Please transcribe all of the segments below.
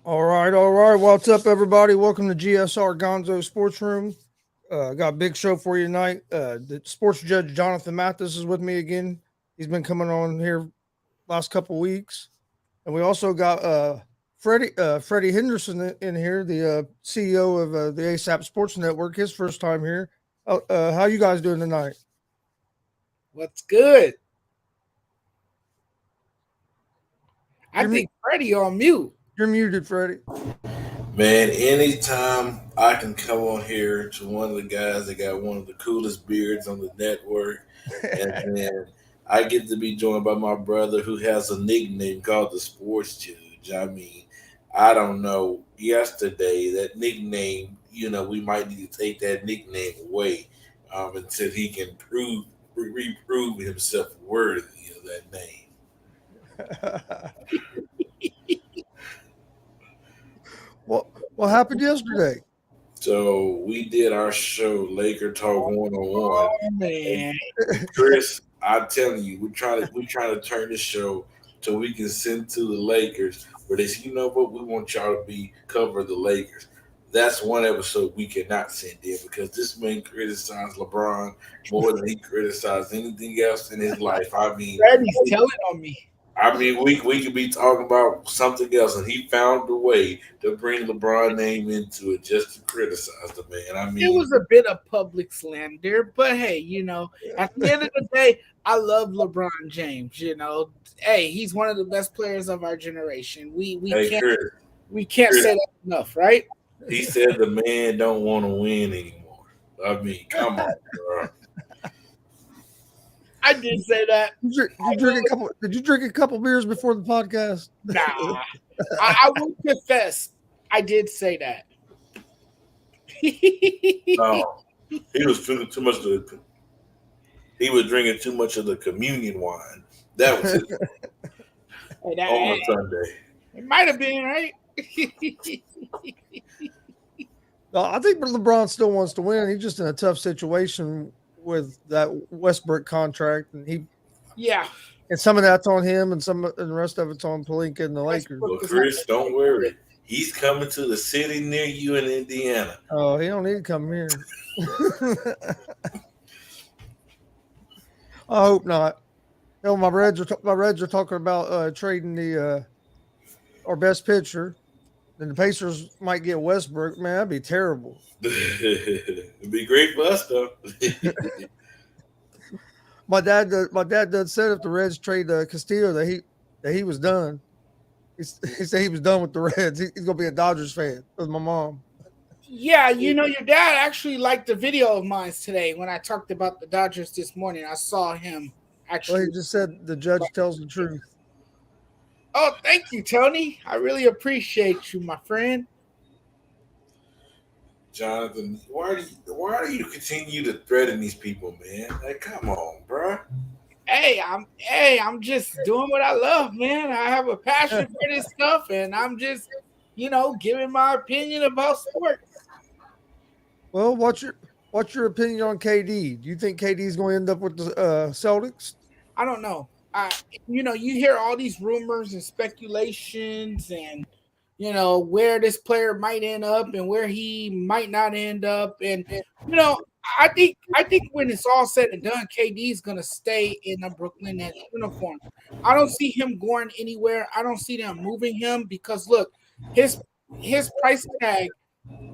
All right, all right. What's up, everybody? Welcome to G.S.R. Gonzo'S Sports Room. Got a big show for you tonight. The sports judge Jonathan Mathis is with me again. He's been coming on here last couple weeks, and we also got Freddie Henderson in here, the CEO of the ASAP Sports Network. His first time here. How you guys doing tonight? What's good? I You're, mu- think Freddie on mute. you're muted, Freddie. Man, anytime I can come on here to one of the guys that got one of the coolest beards on the network, and then I get to be joined by my brother who has a nickname called the Sports Judge. I mean, I don't know. Yesterday, that nickname, we might need to take that nickname away until he can reprove himself worthy of that name. What happened yesterday? So we did our show, Laker Talk 101. Oh man, Chris, I'm telling you, we're trying to turn this show so we can send to the Lakers where they say, you know what, we want y'all to be cover the Lakers. That's one episode we cannot send in because this man criticized LeBron more than he criticized anything else in his life. Freddie's telling on me. We could be talking about something else, and he found a way to bring LeBron name into it just to criticize the man. It was a bit of public slander, but hey, at the end of the day, I love LeBron James. Hey, he's one of the best players of our generation. We hey can't Chris, we can't Chris, say that enough, right? he said the man don't want to win anymore. Come on, bro. I did say that. Did you drink a couple beers before the podcast? Nah, I will confess, I did say that. No, he was drinking too much of the. He was drinking too much of the communion wine. That was it And on a Sunday. it might have been right. No, I think LeBron still wants to win. He's just in a tough situation with that Westbrook contract, and Yeah, some of that's on him, and the rest of it's on Pelinka and the Lakers. Well, Chris, don't worry. He's coming to the city near you in Indiana. Oh, he don't need to come here. I hope not. No, my Reds are talking about trading the our best pitcher. Then the Pacers might get Westbrook. Man, that'd be terrible. It'd be great for us, though. My dad done said if the Reds trade Castillo that he was done. He said he was done with the Reds. He's gonna be a Dodgers fan with my mom. yeah. Your dad actually liked the video of mine today when I talked about the Dodgers this morning. I saw him Well, actually. he just said the judge tells the truth. Oh, thank you, Tony. I really appreciate you, my friend. Jonathan, why do you continue to threaten these people, man? Like, come on, bro. I'm just doing what I love, man. I have a passion for this stuff, and I'm just, giving my opinion about sports. Well, what's your opinion on KD? Do you think KD is going to end up with the Celtics? I don't know. You hear all these rumors and speculations, and where this player might end up and where he might not end up, and I think when it's all said and done, KD is gonna stay in a Brooklyn Nets uniform. I don't see him going anywhere. I don't see them moving him because look, his his price tag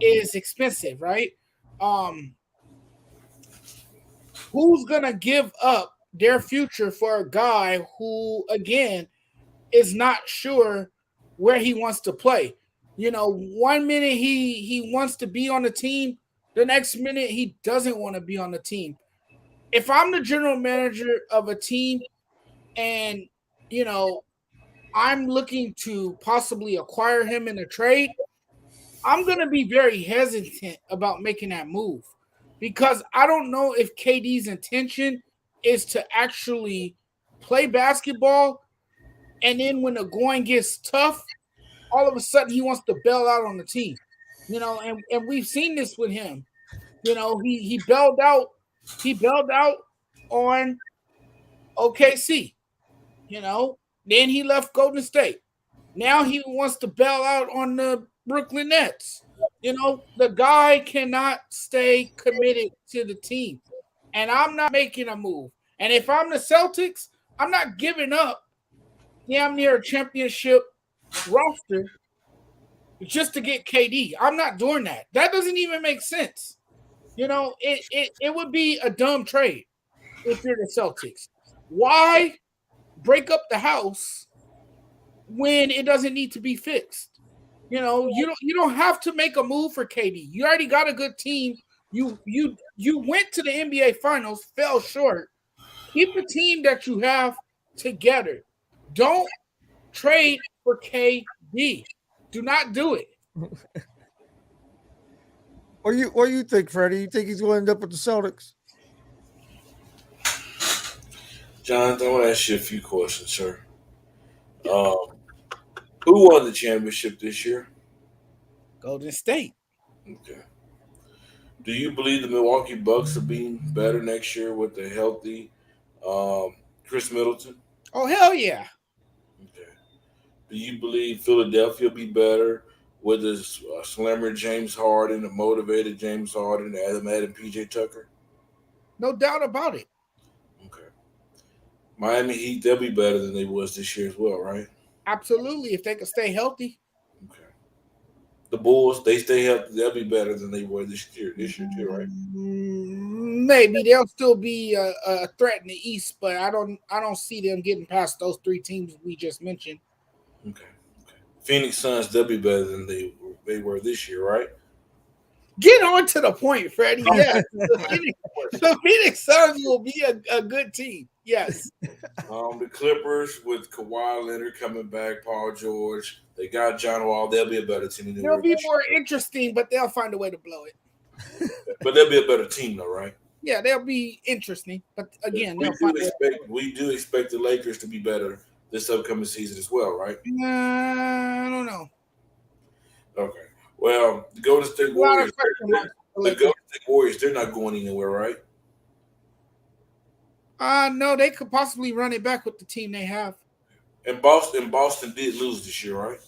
is expensive, right? Um, who's gonna give up their future for a guy who, again, is not sure where he wants to play? 1 minute he wants to be on the team, the next minute he doesn't want to be on the team. If I'm the general manager of a team and you know I'm looking to possibly acquire him in a trade, I'm going to be very hesitant about making that move because I don't know if KD's intention is to actually play basketball, and then when the going gets tough, all of a sudden he wants to bail out on the team. And we've seen this with him. He bailed out. He bailed out on OKC. Then he left Golden State. Now he wants to bail out on the Brooklyn Nets. The guy cannot stay committed to the team. And I'm not making a move. And if I'm the Celtics, I'm not giving up damn near a championship roster just to get KD. I'm not doing that. That doesn't even make sense. It would be a dumb trade if you're the Celtics. Why break up the house when it doesn't need to be fixed? You don't have to make a move for KD. You already got a good team. You went to the NBA Finals, fell short. Keep the team that you have together. Don't trade for KD. Do not do it. What do you think, Freddie? You think he's going to end up with the Celtics? Jonathan, I want to ask you a few questions, sir. Who won the championship this year? Golden State. Okay. Do you believe the Milwaukee Bucks will be better next year with a healthy Chris Middleton? Oh, hell yeah. Okay. Do you believe Philadelphia will be better with a slammer James Harden, a motivated James Harden, adding PJ Tucker? No doubt about it. Okay. Miami Heat, they'll be better than they was this year as well, right? Absolutely, if they can stay healthy. Okay. The Bulls, they stay healthy, they'll be better than they were this year too, right? Maybe they'll still be a threat in the East, but I don't see them getting past those three teams we just mentioned. Okay. Phoenix Suns, they'll be better than they were this year, right? Get on to the point, Freddie. Yes, the Phoenix Suns will be a good team. Yes. The Clippers with Kawhi Leonard coming back, Paul George, they got John Wall. They'll be a better team. They'll be more interesting, but they'll find a way to blow it. But they'll be a better team, though, right? Yeah, they'll be interesting, but again, we do expect the Lakers to be better this upcoming season as well, right? I don't know. Okay. Well, the Golden State Warriors, they're not going anywhere, right? No, they could possibly run it back with the team they have. And Boston did lose this year, right?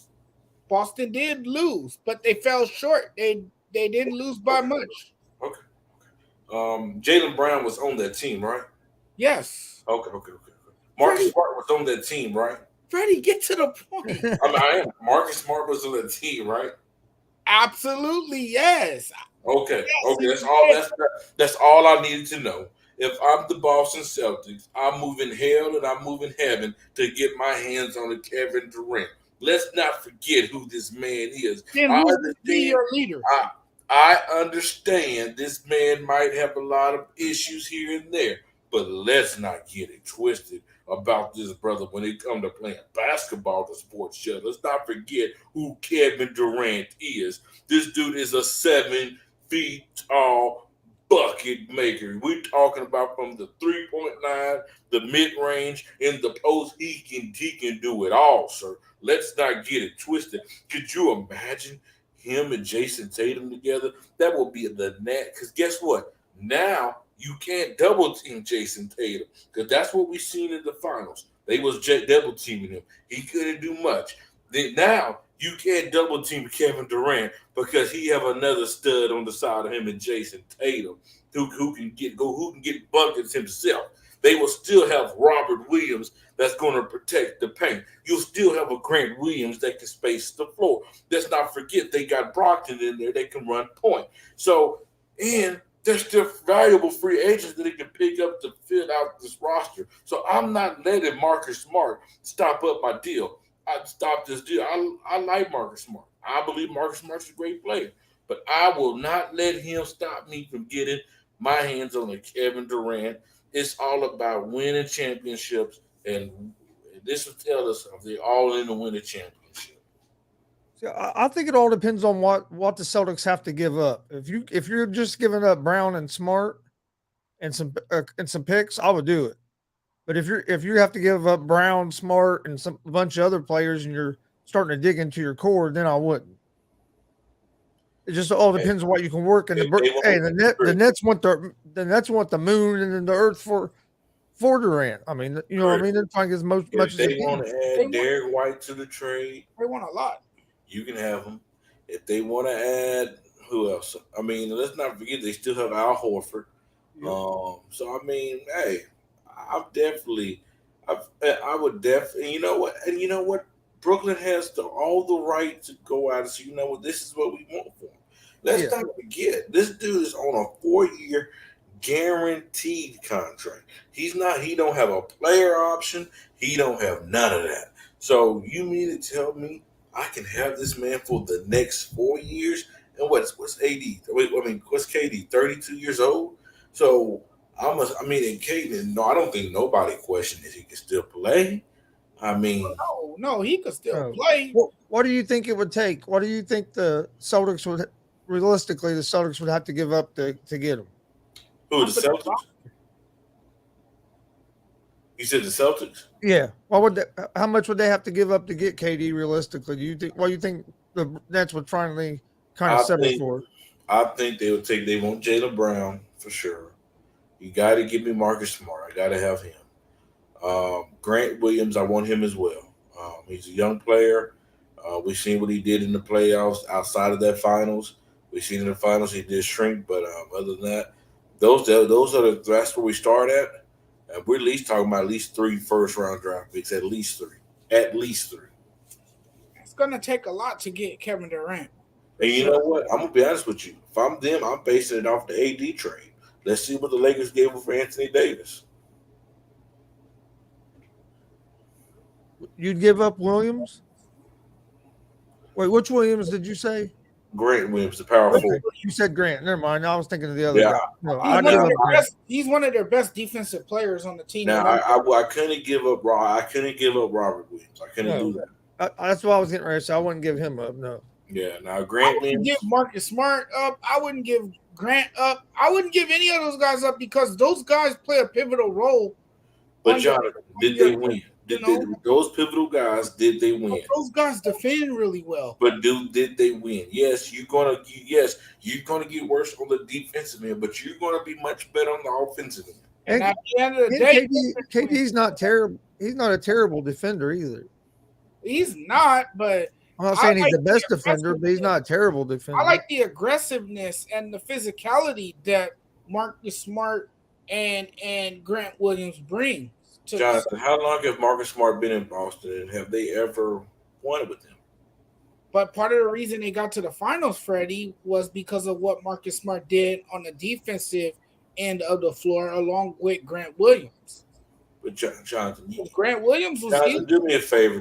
Boston did lose, but they fell short. They didn't lose by much. Okay. Jaylen Brown was on that team, right? Yes. Okay. Marcus Smart was on that team, right? Freddie, get to the point. I am. Marcus Smart was on that team, right? Absolutely, yes. Okay. That's all I needed to know. If I'm the Boston Celtics, I'm moving hell and I'm moving heaven to get my hands on the Kevin Durant. Let's not forget who this man is. Then who would be your leader? I understand this man might have a lot of issues here and there, but let's not get it twisted about this brother when it comes to playing basketball to sports show. Let's not forget who Kevin Durant is. This dude is a 7 feet tall bucket maker. We're talking about from the 3-point line, the mid-range, in the post. He can do it all, sir. Let's not get it twisted. Could you imagine him and Jason Tatum together? That would be the net. Because guess what? Now you can't double team Jason Tatum, because that's what we seen in the finals. They was double teaming him. He couldn't do much. Then now you can't double team Kevin Durant because he have another stud on the side of him and Jason Tatum who can get buckets himself. They will still have Robert Williams that's going to protect the paint. You'll still have a Grant Williams that can space the floor. Let's not forget they got Brockton in there that can run point. So, and there's still valuable free agents that they can pick up to fill out this roster. So I'm not letting Marcus Smart stop up my deal. I'd stop this deal. I like Marcus Smart. I believe Marcus Smart's a great player. But I will not let him stop me from getting my hands on the Kevin Durant. It's all about winning championships, and this will tell us if they're all in to win a championship. Yeah, I think it all depends on what the Celtics have to give up. If you're just giving up Brown and Smart and some picks, I would do it. But if you have to give up Brown, Smart, and a bunch of other players, and you're starting to dig into your core, then I wouldn't. It just all depends on what you can work. And the Nets want the moon and then the earth for for Durant. I mean, you know what I mean? They're trying to get as much If as they they want can. to add Derek White to the trade, They want a lot. you can have him. If they want to add, who else? I mean, let's not forget they still have Al Horford. Yep. So I mean, hey, I would definitely, you know what, Brooklyn has all the right to go out and say, you know what, this is what we want for him. Let's not forget, this dude is on a 4-year guaranteed contract. He don't have a player option. He don't have none of that. So you mean to tell me I can have this man for the next 4 years? And what's AD? What's KD? 32 years old. So and Caden. No, I don't think nobody questioned if he can still play. I mean, no, he could still play. What do you think it would take? What do you think the Celtics would have to give up to get him? Who, the Celtics? You said the Celtics? Yeah. How much would they have to give up to get KD realistically? Do you think? What do you think the Nets would finally kind of settle for? I think they want Jaylen Brown for sure. You got to give me Marcus Smart. I got to have him. Grant Williams, I want him as well. He's a young player. We've seen what he did in the playoffs outside of that finals. We've seen in the finals he did shrink, but other than that, that's where we start at. We're at least talking about at least 3 first-round draft picks, at least 3. At least 3. It's going to take a lot to get Kevin Durant. And you know what? I'm going to be honest with you. If I'm them, I'm basing it off the AD trade. Let's see what the Lakers gave him for Anthony Davis. You'd give up Williams? Wait, which Williams did you say? Grant Williams, the power forward. You said Grant. Never mind. I was thinking of the other guy. No, he's one of their best defensive players on the team. Now, I couldn't give up Robert Williams. I couldn't do that. That's what I was getting ready to say. I wouldn't give him up. No. Yeah. Now, Grant Williams. Give Marcus Smart up. I wouldn't give Grant up. I wouldn't give any of those guys up because those guys play a pivotal role. But Jonathan, did they win? Those pivotal guys, did they win? Those guys defend really well. But did they win? Yes, you're gonna get worse on the defensive end, but you're gonna be much better on the offensive end. And at the end of the day, KD's not terrible. He's not a terrible defender either. He's not, but I'm not saying he's the best defender, but he's not a terrible defender. I like the aggressiveness and the physicality that Marcus Smart and Grant Williams bring. Jonathan, how long have Marcus Smart been in Boston, and have they ever won with him? But part of the reason they got to the finals, Freddie, was because of what Marcus Smart did on the defensive end of the floor, along with Grant Williams. But Jonathan, Grant Williams was. Jonathan, do me a favor.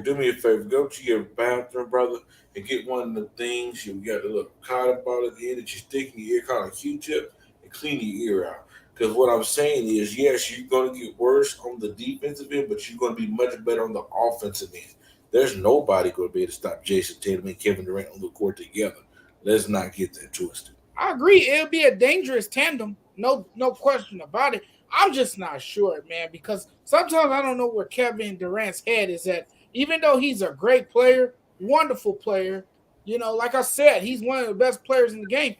Go to your bathroom, brother, and get one of the things you got a little cotton ball at the end that you stick in your ear, called a Q-tip, and clean your ear out. Because what I'm saying is, yes, you're going to get worse on the defensive end, but you're going to be much better on the offensive end. There's nobody going to be able to stop Jason Tatum and Kevin Durant on the court together. Let's not get that twisted. I agree. It'll be a dangerous tandem. No question about it. I'm just not sure, man, because sometimes I don't know where Kevin Durant's head is at. Even though he's a great player, wonderful player, like I said, he's one of the best players in the game.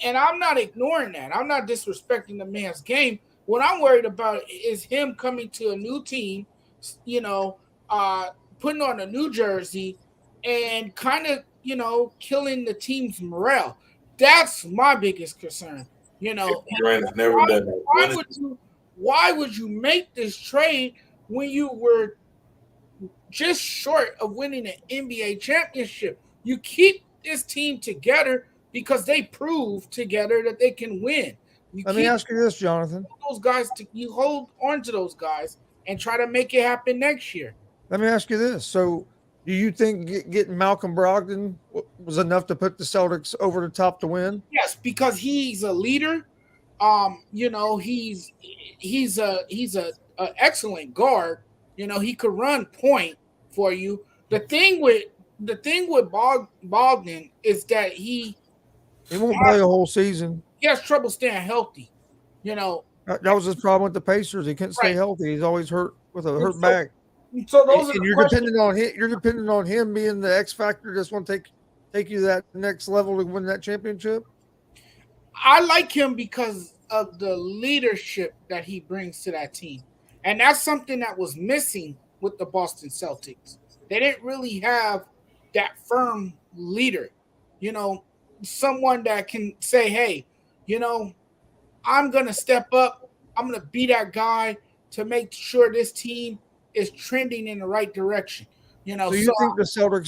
And I'm not ignoring that. I'm not disrespecting the man's game. What I'm worried about is him coming to a new team, putting on a new jersey and kind of, killing the team's morale. That's my biggest concern. Durant's never done that. Why would you make this trade when you were just short of winning an NBA championship? You keep this team together because they prove together that they can win. Let me ask you this, Jonathan. You hold on to those guys and try to make it happen next year. Let me ask you this. So do you think getting Malcolm Brogdon was enough to put the Celtics over the top to win? Yes, because he's a leader. He's a excellent guard. He could run point for you. The thing with Bogdan is that he won't play a whole season. He has trouble staying healthy. That was his problem with the Pacers. He couldn't stay healthy. He's always hurt with a hurt back. So those and you're dependent on him. You're dependent on him being the X factor that's going to take you to that next level to win that championship. I like him because of the leadership that he brings to that team. And that's something that was missing with the Boston Celtics. They didn't really have that firm leader, someone that can say, hey, I'm going to step up. I'm going to be that guy to make sure this team is trending in the right direction. So you think the Celtics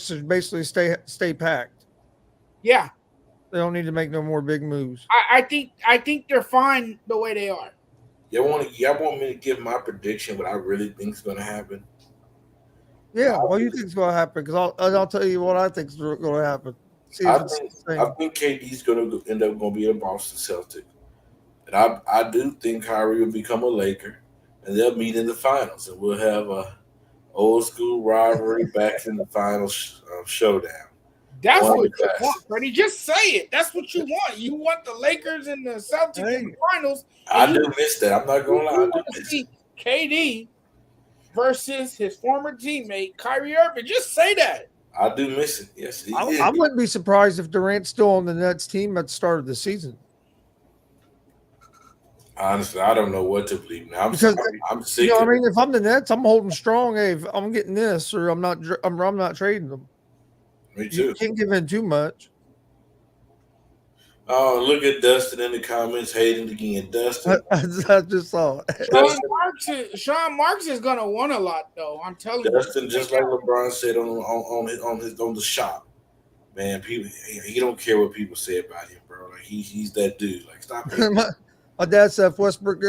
should basically stay packed? Yeah. They don't need to make no more big moves. I think they're fine the way they are. Y'all want me to give my prediction? What I really think is going to happen? Yeah, what do you think is going to happen? Because I'll tell you what I think is going to happen. I think KD's going to end up going to be a Boston Celtic, and I do think Kyrie will become a Laker, and they'll meet in the finals, and we'll have a old school rivalry back in the finals showdown. That's what you want, Freddie. Just say it. That's what you want. You want the Lakers and the Celtics in the finals. I do miss that. I'm not going to lie. I do miss see KD versus his former teammate Kyrie Irving. Just say that. I do miss it. Yes, I wouldn't be surprised if Durant's still on the Nets team at the start of the season. Honestly, I don't know what to believe now. I'm sick. I mean, if I'm the Nets, I'm holding strong. Hey, if I'm getting this, or I'm not trading them. Me too. You can't give in too much. Oh, look at Dustin in the comments hating again. Dustin, I just saw it. Sean Marks is gonna want a lot, though. I'm telling you. Dustin, just like LeBron said on the shop, man. People, he don't care what people say about him, bro. Like he's that dude. Like stop it. My dad said if Westbrook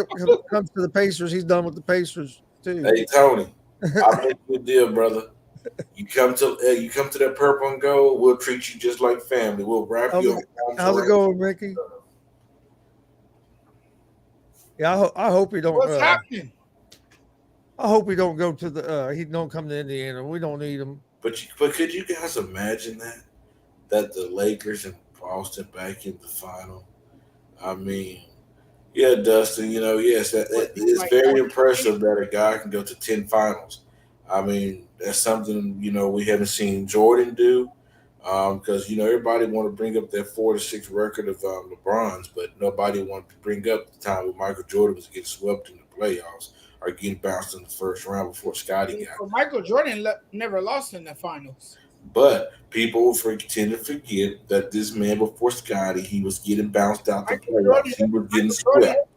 comes to the Pacers, he's done with the Pacers too. Hey Tony, I'll make you a deal, brother. You come to that purple and gold, we'll treat you just like family. We'll wrap you. How's it going, Mickey? Yeah, I hope he don't. What's happening? I hope he don't go to the. He don't come to Indiana. We don't need him. But could you guys imagine that the Lakers and Boston back in the final? I mean, yeah, Dustin. Yes, that is very impressive that a guy can go to 10 finals. I mean, that's something, we haven't seen Jordan do because, everybody want to bring up that 4-6 record of LeBron's, but nobody wanted to bring up the time when Michael Jordan was getting swept in the playoffs or getting bounced in the first round before Scottie got it. Michael Jordan never lost in the finals. But people tend to forget that this man before Scottie, he was getting bounced out the playoffs. He was getting swept.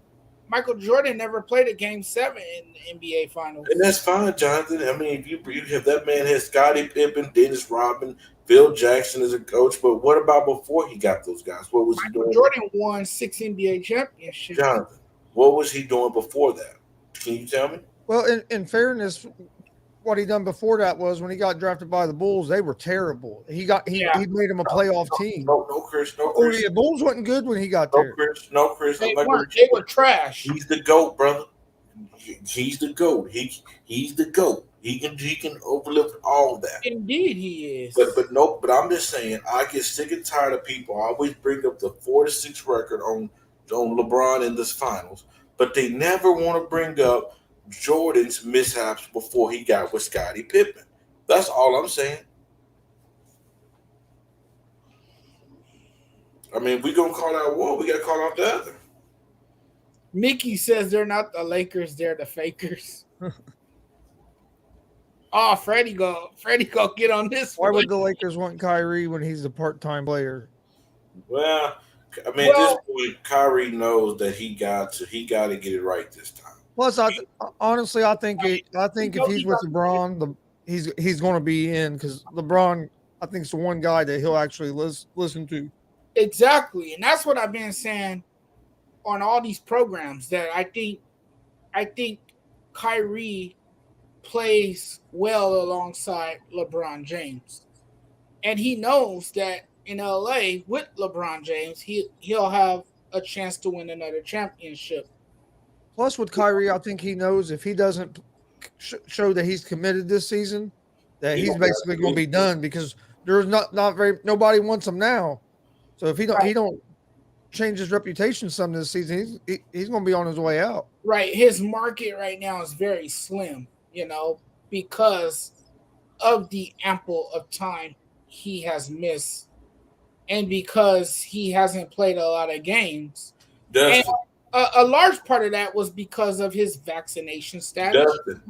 Michael Jordan never played a Game 7 in the NBA Finals. And that's fine, Jonathan. I mean, if you have that man has Scottie Pippen, Dennis Rodman, Phil Jackson as a coach, but what about before he got those guys? What was he doing? Jordan won 6 NBA championships. Jonathan, what was he doing before that? Can you tell me? Well, in fairness, what he done before that was when he got drafted by the Bulls, they were terrible. He made them a playoff team. No, Chris. Oh, yeah, Bulls wasn't good when he got there. No, Chris. They were trash. He's the GOAT, brother. He's the GOAT. He's the GOAT. He can overlift all of that. Indeed, he is. But I'm just saying, I get sick and tired of people always bring up the 4-6 record on LeBron in this finals, but they never want to bring up Jordan's mishaps before he got with Scottie Pippen. That's all I'm saying. I mean, we gonna call out one, we gotta call out the other. Mickey says they're not the Lakers, they're the fakers. Oh, Freddie go get on this. Why would the Lakers want Kyrie when he's a part-time player? Well, I mean, at this point, Kyrie knows that he got to get it right this time. Plus, honestly, I think if he's with LeBron, he's going to be in because LeBron, I think, is the one guy that he'll actually listen to. Exactly, and that's what I've been saying on all these programs. That I think Kyrie plays well alongside LeBron James, and he knows that in LA with LeBron James, he'll have a chance to win another championship. Plus, with Kyrie, I think he knows if he doesn't show that he's committed this season, that he's basically going to be done because there's nobody wants him now. So if he don't change his reputation some this season, he's going to be on his way out. Right, his market right now is very slim, because of the ample of time he has missed, and because he hasn't played a lot of games. Dustin, a large part of that was because of his vaccination status. Dustin,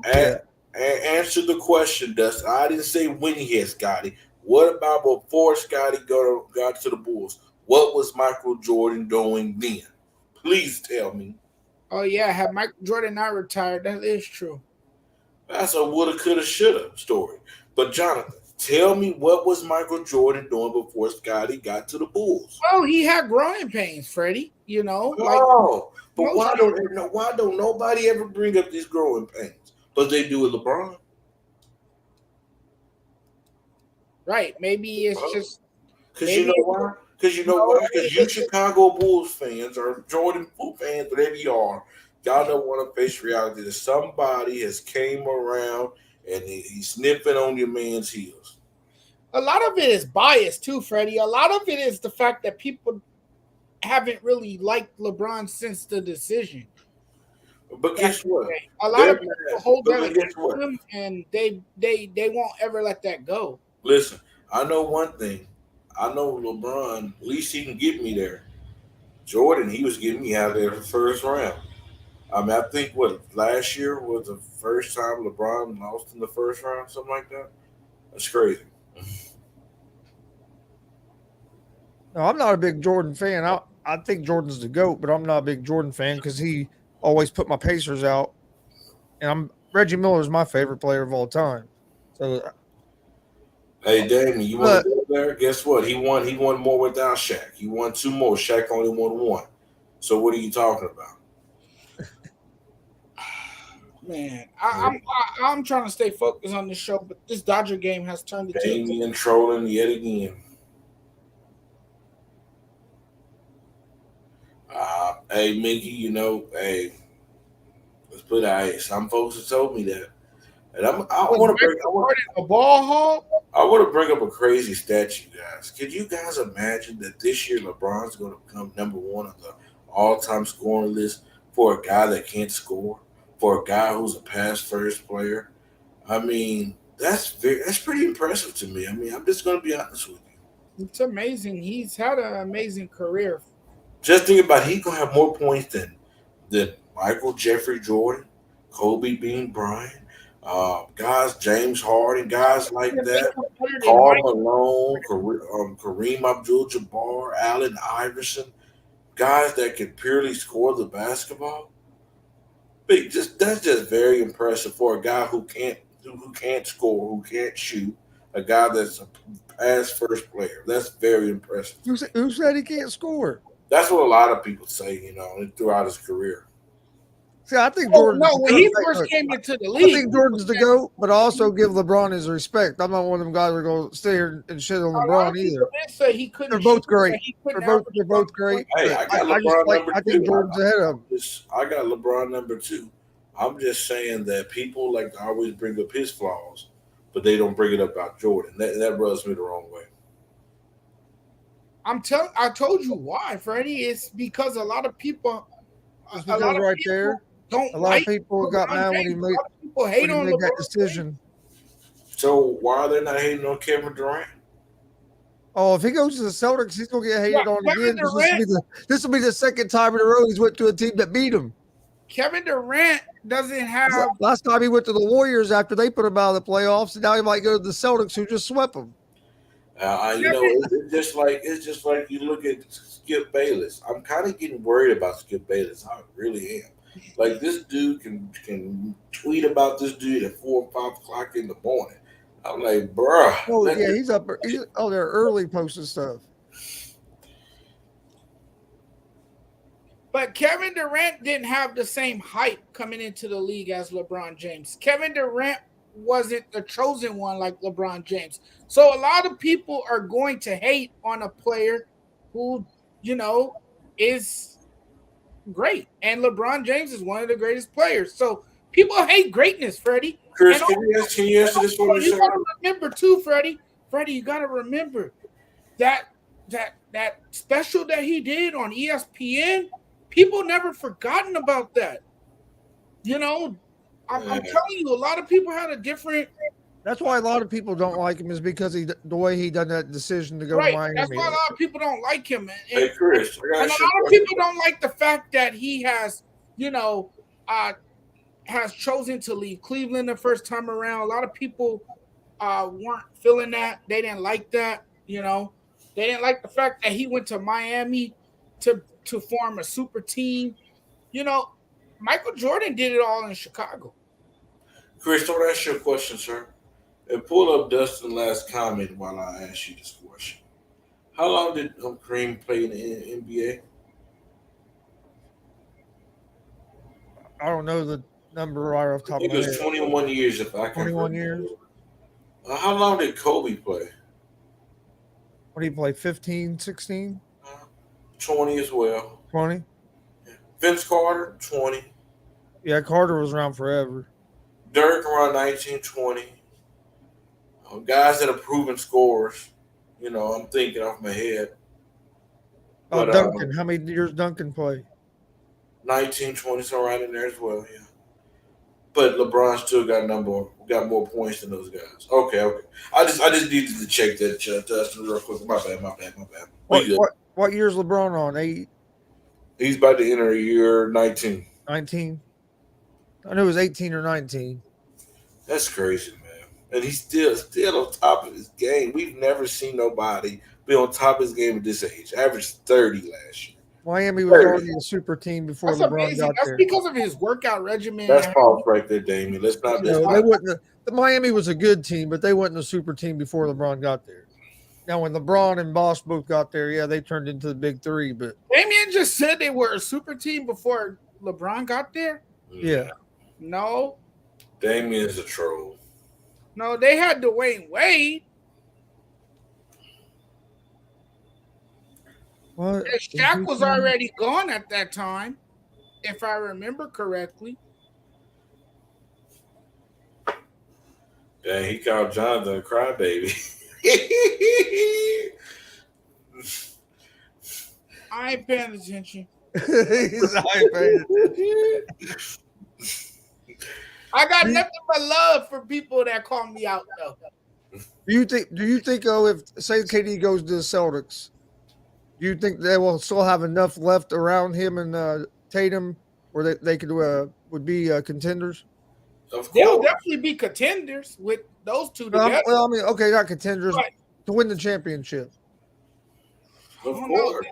answer the question, Dustin. I didn't say when he had Scotty. What about before Scotty got to the Bulls? What was Michael Jordan doing then? Please tell me. Oh yeah, had Michael Jordan not retired, that is true. That's a woulda, coulda, shoulda story. But Jonathan, tell me what was Michael Jordan doing before Scotty got to the Bulls? Well, he had growing pains, Freddie. You know, but why don't nobody ever bring up these growing pains? But they do with LeBron. Right? Maybe it's just because you know why? Because you Chicago Bulls fans or Jordan Poole fans, whatever you are, y'all don't want to face reality that somebody has came around and he's sniffing on your man's heels. A lot of it is bias too, Freddie. A lot of it is the fact that people haven't really liked LeBron since the decision. But guess what? A lot of people hold that against him, and they won't ever let that go. Listen, I know one thing. I know LeBron, at least he can get me there. Jordan, he was getting me out of there the first round. I mean, I think last year was the first time LeBron lost in the first round, something like that. That's crazy. No, I'm not a big Jordan fan. I think Jordan's the GOAT, but I'm not a big Jordan fan because he always put my Pacers out. And Reggie Miller's my favorite player of all time. So, hey, Damien, you want to go there? Guess what? He won more without Shaq. He won 2 more. Shaq only won 1. So what are you talking about? Man, I'm trying to stay focused on this show, but this Dodger game has turned into Damien trolling yet again. Hey, Mickey, hey, let's put some folks have told me that. And I want to bring a ball hog. I want to bring up a crazy stat, you guys. Could you guys imagine that this year LeBron's going to become number 1 on the all-time scoring list for a guy that can't score, for a guy who's a pass-first player? I mean, that's pretty impressive to me. I mean, I'm just going to be honest with you. It's amazing. He's had an amazing career. Just think about it. He's going to have more points than Michael Jeffrey Jordan, Kobe Bean Bryant, guys, James Harden, guys like that, Karl Malone, Kareem Abdul-Jabbar, Allen Iverson, guys that can purely score the basketball. But that's just very impressive for a guy who can't score, who can't shoot, a guy that's a pass first player. That's very impressive. Who said he can't score? That's what a lot of people say, throughout his career. See, I think Jordan. No, when he first came into the league, I think Jordan's the GOAT, but I also give LeBron his respect. I'm not one of them guys who are going to stay here and shit on LeBron either. Say he couldn't. They're both great. They're both great. Hey, I got LeBron number 2. I think Jordan's ahead of him. I got LeBron number 2. I'm just saying that people like to always bring up his flaws, but they don't bring it up about Jordan. That rubs me the wrong way. I told you why, Freddie. It's because a lot of people. A lot of people don't. A lot of people got mad when he made that decision. So why are they not hating on Kevin Durant? Oh, if he goes to the Celtics, he's gonna get hated on again. This will be the second time in a row he's went to a team that beat him. Kevin Durant doesn't have. Last time he went to the Warriors after they put him out of the playoffs, and now he might go to the Celtics, who just swept him. It's just like you look at Skip Bayless. I'm kind of getting worried about Skip Bayless. I really am. Like, this dude can tweet about this dude at 4 or 5 o'clock in the morning. I'm like, bruh. Oh yeah, he's up. He's there early posting stuff. But Kevin Durant didn't have the same hype coming into the league as LeBron James. Kevin Durant wasn't the chosen one like LeBron James. So a lot of people are going to hate on a player who, is great. And LeBron James is one of the greatest players. So people hate greatness, Freddie. Chris, can you answer this for me? You got to remember too, Freddie. Freddie, you got to remember that special that he did on ESPN. People never forgotten about that. I'm telling you, a lot of people had a different That's why a lot of people don't like him, is because the way he done that decision to go to Right. Miami. That's why a lot of people don't like him. Hey, Chris, And a lot of people don't like the fact that he has, has chosen to leave Cleveland the first time around. A lot of people weren't feeling that. They didn't like that. They didn't like the fact that he went to Miami to form a super team. Michael Jordan did it all in Chicago. Chris, don't ask you a question, sir. And pull up Dustin's last comment while I ask you this question. How long did Kareem play in the NBA? I don't know the number right off the top of It my was head. 21 years, if I can 21 remember. years. How long did Kobe play? What did he play? 15, 16, 20 as well. 20? Vince Carter, 20. Yeah, Carter was around forever. Dirk around 19, 20. Guys that are proven scorers. I'm thinking off my head. Oh, But Duncan. How many years Duncan played? 19, 20, so right in there as well, yeah. But LeBron still got more points than those guys. Okay. I just needed to check that Dustin real quick. My bad. What year's LeBron on? 8? He's about to enter year 19. 19? I knew it was 18 or 19. That's crazy, man. And he's still on top of his game. We've never seen nobody be on top of his game at this age. Averaged 30 last year. Miami was already a super team before That's LeBron amazing. got That's there. because of his workout regimen. That's false right there, Damien. Let's not. They wouldn't. The Miami was a good team, but they wasn't a super team before LeBron got there. Now, when LeBron and Boss both got there, yeah, they turned into the big three. But Damien just said they were a super team before LeBron got there. Yeah. No. Damien's a troll. No, they had Dwayne Wade. What? Shaq was already gone at that time, if I remember correctly. Dang, he called Jonathan a crybaby. I ain't paying attention. I got nothing but love for people that call me out, though. Do you think, if say KD goes to the Celtics, do you think they will still have enough left around him and Tatum where they could would be contenders? They'll definitely be contenders with those two together. Well, I mean, okay, not contenders, to win the championship. Of course.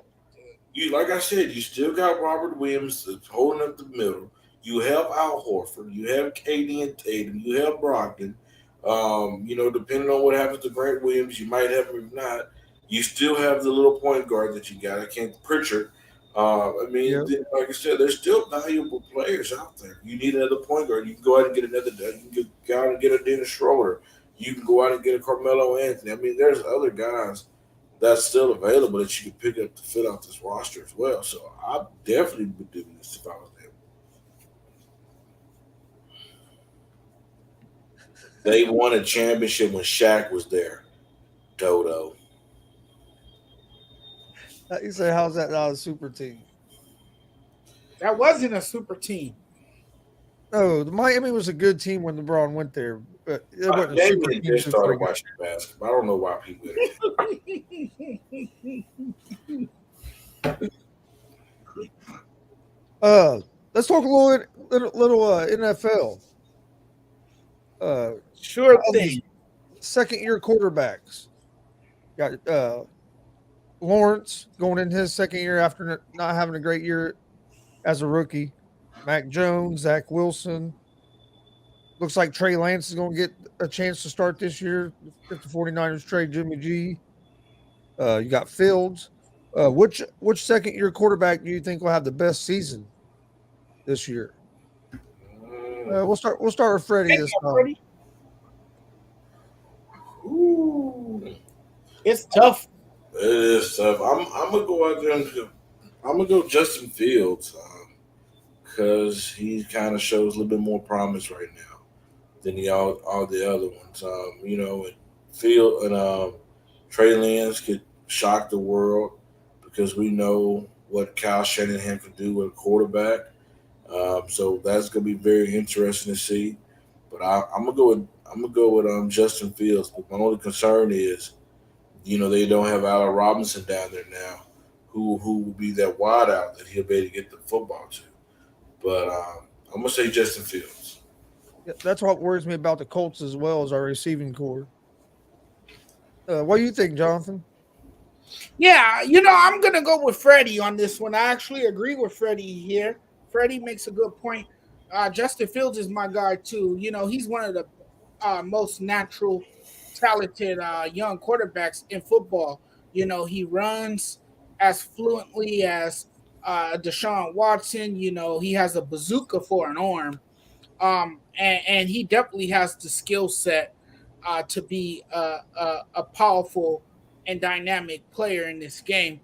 Like I said, you still got Robert Williams holding up the middle. You have Al Horford. You have KD and Tatum. You have Brogdon. Depending on what happens to Grant Williams, you might have him. If not, you still have the little point guard that you got. I can't Pritchard. Like I said, there's still valuable players out there. You need another point guard. You can go out and get another. You can go out and get a Dennis Schroeder. You can go out and get a Carmelo Anthony. I mean, there's other guys that's still available that you can pick up to fill out this roster as well. So I definitely would do this if I was them. They won a championship when Shaq was there. Dodo. You say, how's that not a super team? That wasn't a super team. No, the Miami was a good team when LeBron went there, but it wasn't a super team. Just started watching basketball. I don't know why people. Let's talk a little NFL. Sure thing. Second year quarterbacks. Got Lawrence going in his second year after not having a great year as a rookie. Mac Jones, Zach Wilson. Looks like Trey Lance is going to get a chance to start this year if the 49ers trade Jimmy G. You got Fields. Which second year quarterback do you think will have the best season this year? We'll start with Freddie this time. Ooh. It's tough. It is tough. I'm gonna go out there and I'm gonna go Justin Fields because he kind of shows a little bit more promise right now than all the other ones. And Field and Trey Lance could shock the world because we know what Kyle Shanahan can do with a quarterback. So that's gonna be very interesting to see. But I'm gonna go with I'm gonna go with Justin Fields. But my only concern is, they don't have Allen Robinson down there now, who will be that wide out that he'll be able to get the football to. But I'm gonna say Justin Fields. Yeah, that's what worries me about the Colts as well as our receiving core. What do you think, Jonathan? Yeah, I'm gonna go with Freddie on this one. I actually agree with Freddie here. Freddie makes a good point. Justin Fields is my guy too. He's one of the most natural, talented young quarterbacks in football. He runs as fluently as Deshaun Watson. He has a bazooka for an arm. And he definitely has the skill set to be a powerful and dynamic player in this game.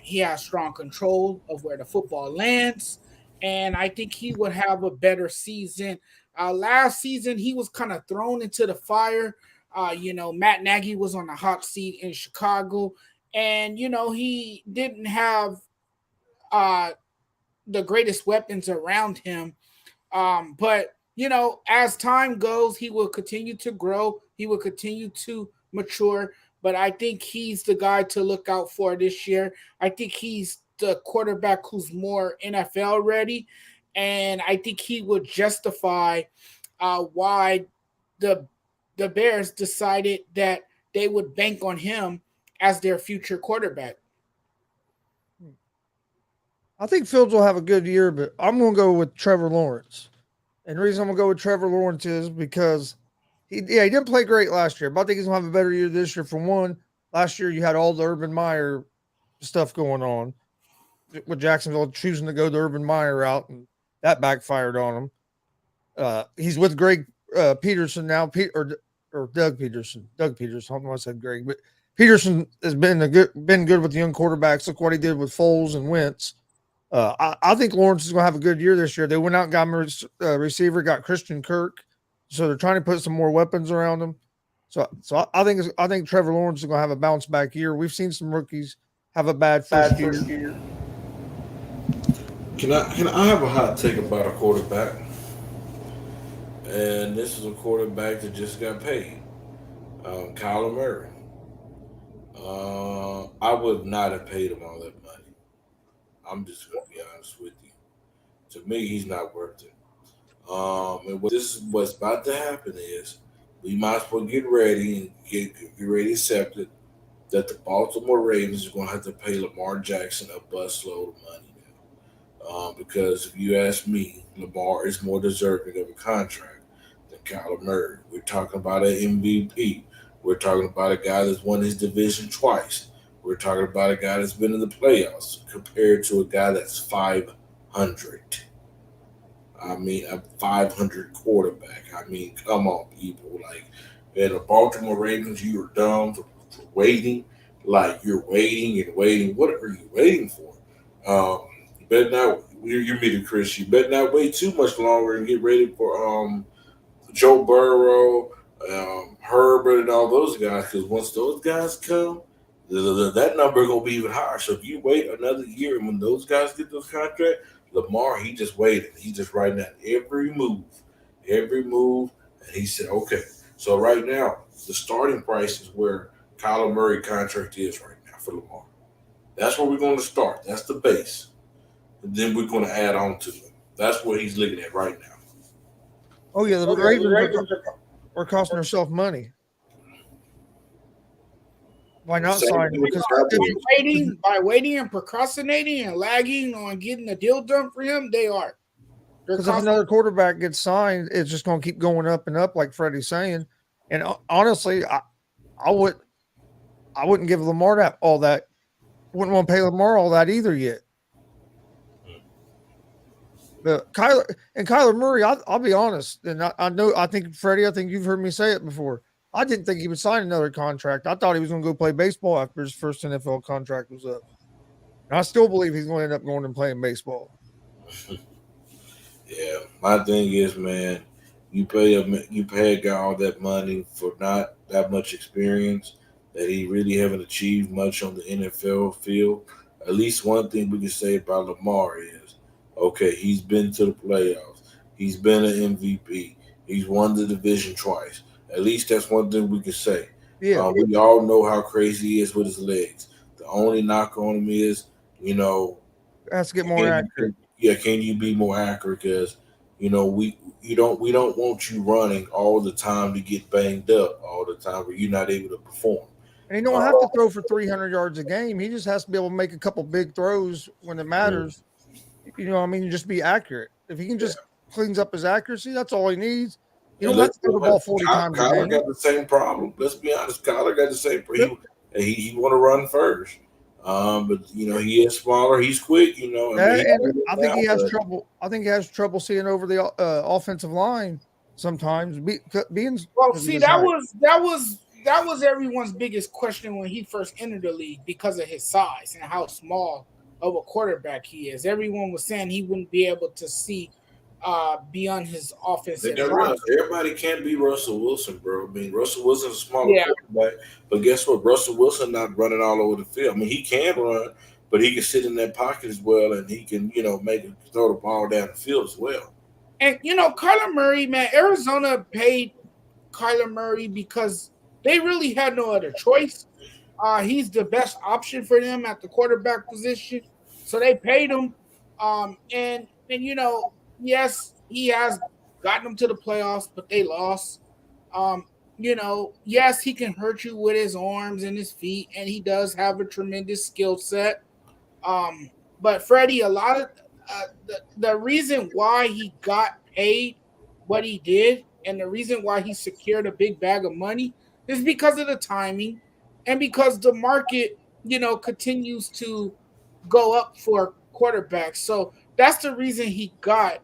He has strong control of where the football lands, and I think he would have a better season. Last season, he was kind of thrown into the fire. Matt Nagy was on the hot seat in Chicago, and he didn't have the greatest weapons around him. But as time goes, he will continue to grow. He will continue to mature. But I think he's the guy to look out for this year. I think he's the quarterback who's more NFL ready, and I think he would justify why the Bears decided that they would bank on him as their future quarterback. I think Fields will have a good year, but I'm going to go with Trevor Lawrence. And the reason I'm going to go with Trevor Lawrence is because he didn't play great last year, but I think he's going to have a better year this year. For one, last year you had all the Urban Meyer stuff going on with Jacksonville choosing to go the Urban Meyer route, and that backfired on him. He's with Greg Peterson now, or Doug Peterson. Doug Peterson. I don't know why I said Greg, but Peterson has been good with the young quarterbacks. Look what he did with Foles and Wentz. I think Lawrence is going to have a good year this year. They went out and got a receiver, got Christian Kirk, so they're trying to put some more weapons around him. So I think Trevor Lawrence is going to have a bounce back year. We've seen some rookies have a bad first year. Can I have a hot take about a quarterback? And this is a quarterback that just got paid, Kyler Murray. I would not have paid him all that money. I'm just going to be honest with you. To me, he's not worth it. And what's about to happen is we might as well get ready and get ready to accept it that the Baltimore Ravens are going to have to pay Lamar Jackson a busload of money now. Because if you ask me, Lamar is more deserving of a contract than Kyler Murray. We're talking about an MVP. We're talking about a guy that's won his division twice. We're talking about a guy that's been in the playoffs compared to a guy that's 500. I mean, a 500 quarterback. I mean, come on, people. Like, and the Baltimore Ravens, you are dumb for waiting. Like, you're waiting and waiting. What are you waiting for? You better not, you're meeting Chris. You better not wait too much longer and get ready for Joe Burrow, Herbert, and all those guys. Because once those guys come, that number going to be even higher. So if you wait another year and when those guys get those contracts, Lamar, he just waited. He just writing down every move. And he said, okay. So right now, the starting price is where Kyler Murray contract is right now for Lamar. That's where we're going to start. That's the base. And then we're going to add on to it. That's what he's looking at right now. Oh, yeah. The Ravens are costing themselves money. Why not sign him? Because by waiting and procrastinating and lagging on getting the deal done for him, they are. Because if another quarterback gets signed, it's just going to keep going up and up, like Freddie's saying. And honestly, I wouldn't give Lamar all that. Wouldn't want to pay Lamar all that either yet. But Kyler Murray, I'll be honest, and I think Freddie, I think you've heard me say it before. I didn't think he would sign another contract. I thought he was going to go play baseball after his first NFL contract was up. And I still believe he's going to end up going and playing baseball. Yeah, my thing is, man, you pay a guy all that money for not that much experience that he really haven't achieved much on the NFL field. At least one thing we can say about Lamar is, okay, he's been to the playoffs. He's been an MVP. He's won the division twice. At least that's one thing we can say. Yeah. We all know how crazy he is with his legs. The only knock on him is, Has to get more accurate. Can you be more accurate? Because we don't want you running all the time to get banged up all the time where you're not able to perform. And he don't have to throw for 300 yards a game. He just has to be able to make a couple big throws when it matters. You know what I mean? Just be accurate. If he can just cleans up his accuracy, that's all he needs. You don't have to throw the ball 40 times a game. Kyler got the same problem. Let's be honest. Kyler got the same problem. He want to run first. But he is smaller. He's quick. I think he has trouble. I think he has trouble seeing over the offensive line sometimes. That was everyone's biggest question when he first entered the league because of his size and how small of a quarterback he is. Everyone was saying he wouldn't be able to see beyond his offensive line. Everybody can't be Russell Wilson, bro. I mean, Russell Wilson's a smaller quarterback, but guess what? Russell Wilson not running all over the field. I mean, he can run, but he can sit in that pocket as well, and he can, throw the ball down the field as well. And, Kyler Murray, man, Arizona paid Kyler Murray because they really had no other choice. He's the best option for them at the quarterback position. So they paid him. And yes, he has gotten them to the playoffs, but they lost. Yes, he can hurt you with his arms and his feet, and he does have a tremendous skill set. But Freddie, a lot of the reason why he got paid what he did and the reason why he secured a big bag of money is because of the timing and because the market, continues to go up for quarterbacks. So that's the reason he got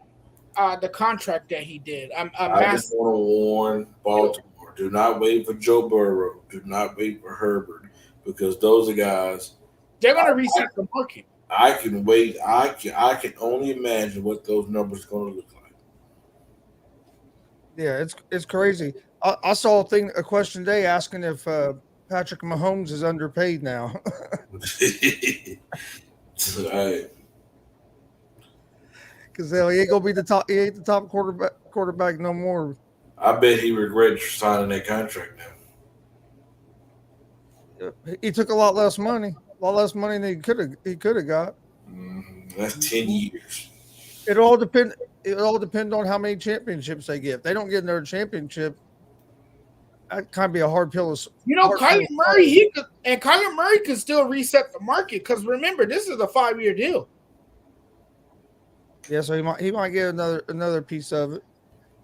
the contract that he did. I just want to warn Baltimore: do not wait for Joe Burrow. Do not wait for Herbert, because those are guys. They're going to reset the market. I can wait. I can only imagine what those numbers are going to look like. Yeah, it's crazy. I saw a question today asking if Patrick Mahomes is underpaid now. Right. Because he ain't gonna be the top. He ain't the top quarterback no more. I bet he regrets signing that contract now. He took a lot less money. A lot less money than he could have got. That's 10 years. It all depends on how many championships they get. If they don't get another championship, that kind of be a hard pill. Kyler Murray, Kyler Murray could still reset the market because remember, this is a 5-year deal. Yeah, so he might get another piece of it,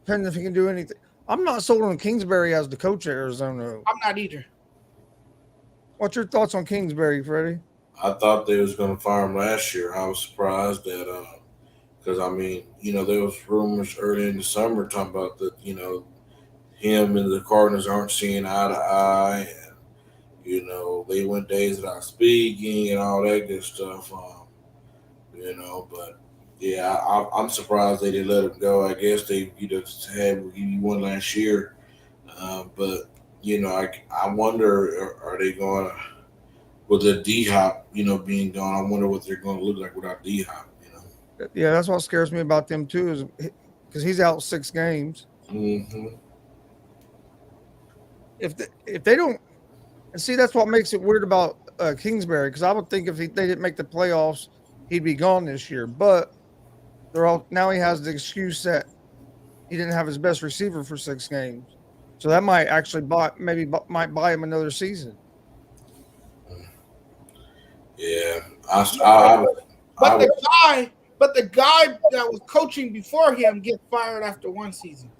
depending if he can do anything. I'm not sold on Kingsbury as the coach of Arizona. I'm not either. What's your thoughts on Kingsbury, Freddie? I thought they was going to fire him last year. I was surprised that because there was rumors early in the summer talking about that him and the Cardinals aren't seeing eye to eye, and they went days without speaking and all that good stuff. But yeah, I'm surprised they didn't let him go. I guess they had one last year, but. I wonder, are they going to, with the D-Hop, being gone, I wonder what they're going to look like without D-Hop, Yeah, that's what scares me about them, too, is because he's out 6 games. Mm-hmm. If they don't, and see, that's what makes it weird about Kingsbury, because I would think if they didn't make the playoffs, he'd be gone this year. But now he has the excuse that he didn't have his best receiver for 6 games. So that might actually buy him another season. Yeah, but the guy that was coaching before him gets fired after 1 season.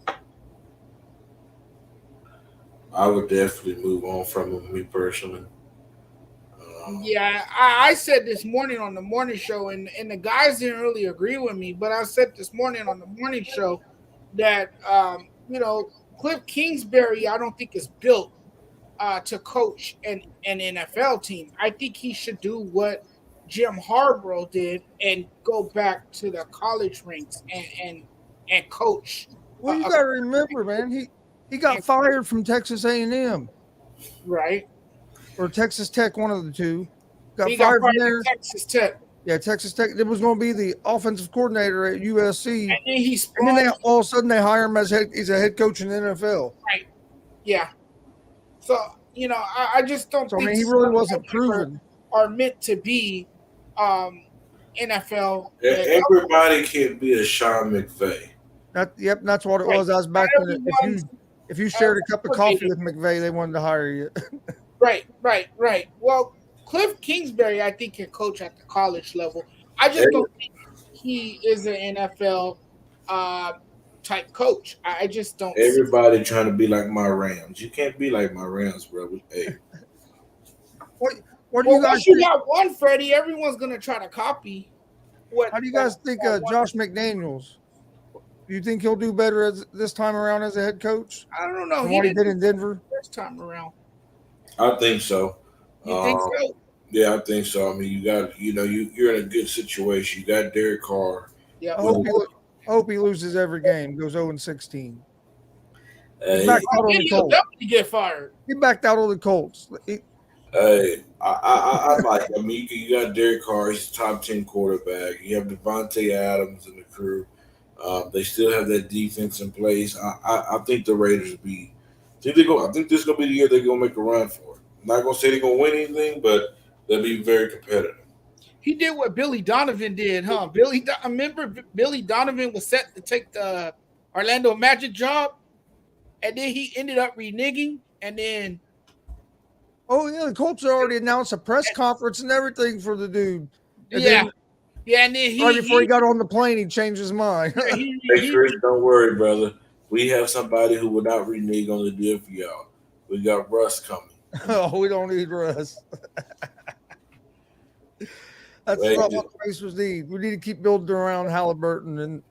I would definitely move on from him, me personally. I said this morning on the morning show, and the guys didn't really agree with me, but I said this morning on the morning show that Cliff Kingsbury, I don't think is built to coach an NFL team. I think he should do what Jim Harbaugh did and go back to the college ranks and coach. Well, you got to remember, man, he got fired from Texas A&M, right? Or Texas Tech, one of the two. Got fired from there. Texas Tech. Yeah, Texas Tech. It was going to be the offensive coordinator at USC, And then he and sprung. then all of a sudden they hire him as he's a head coach in the NFL. Right. Yeah. So I just don't So I think mean, he really wasn't proven. are meant to be NFL. Everybody can't be a Sean McVay. Yep, that's what it Right. was. I was back when if you shared a cup of coffee with McVay, they wanted to hire you. Right. Well, Cliff Kingsbury, I think, can coach at the college level. I just don't think he is an NFL type coach. I just don't. Everybody trying to be like my Rams. You can't be like my Rams, bro. Hey. What do you guys once you got one, Freddie, everyone's gonna try to copy. How do you guys think Josh McDaniels? Do you think he'll do better this time around as a head coach? I don't know. Than what he did in Denver this time around. I think so. You think so? Yeah, I think so. I mean, you're in a good situation. You got Derek Carr. Yeah. I hope he loses every game, goes 0-16. He'll definitely get fired. He backed out on the Colts. I like it. I mean, you got Derek Carr. He's a top 10 quarterback. You have Devontae Adams and the crew. They still have that defense in place. I think the Raiders I think this is gonna be the year they're gonna make a run for it. I'm not gonna say they're gonna win anything, but they'll be very competitive. He did what Billy Donovan did, huh? I remember Billy Donovan was set to take the Orlando Magic job, and then he ended up reneging, and then. Oh yeah, the Colts already announced a press conference and everything for the dude. And and then right before he got on the plane, he changed his mind. Hey, Chris, don't worry, brother. We have somebody who will not renege on the deal for y'all. We got Russ coming. Oh, we don't need Russ. That's not what Pacers need. We need to keep building around Halliburton, and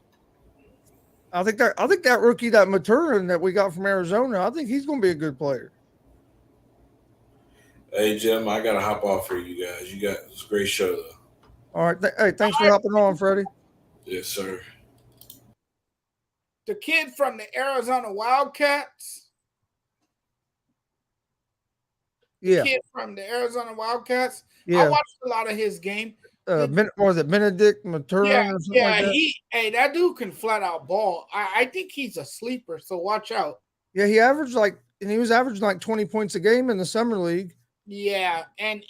I think that rookie, that Maturin that we got from Arizona, I think he's going to be a good player. Hey, Jim, I got to hop off for you guys. It's a great show, though. All right. Hey, thanks for hopping on, Freddie. Yes, sir. The kid from the Arizona Wildcats. Yeah. Kid from the Arizona Wildcats. Yeah. I watched a lot of his game. Was it Benedict Maturin or something like that? That dude can flat out ball. I think he's a sleeper, so watch out. Yeah, he was averaging like 20 points a game in the summer league. Yeah, and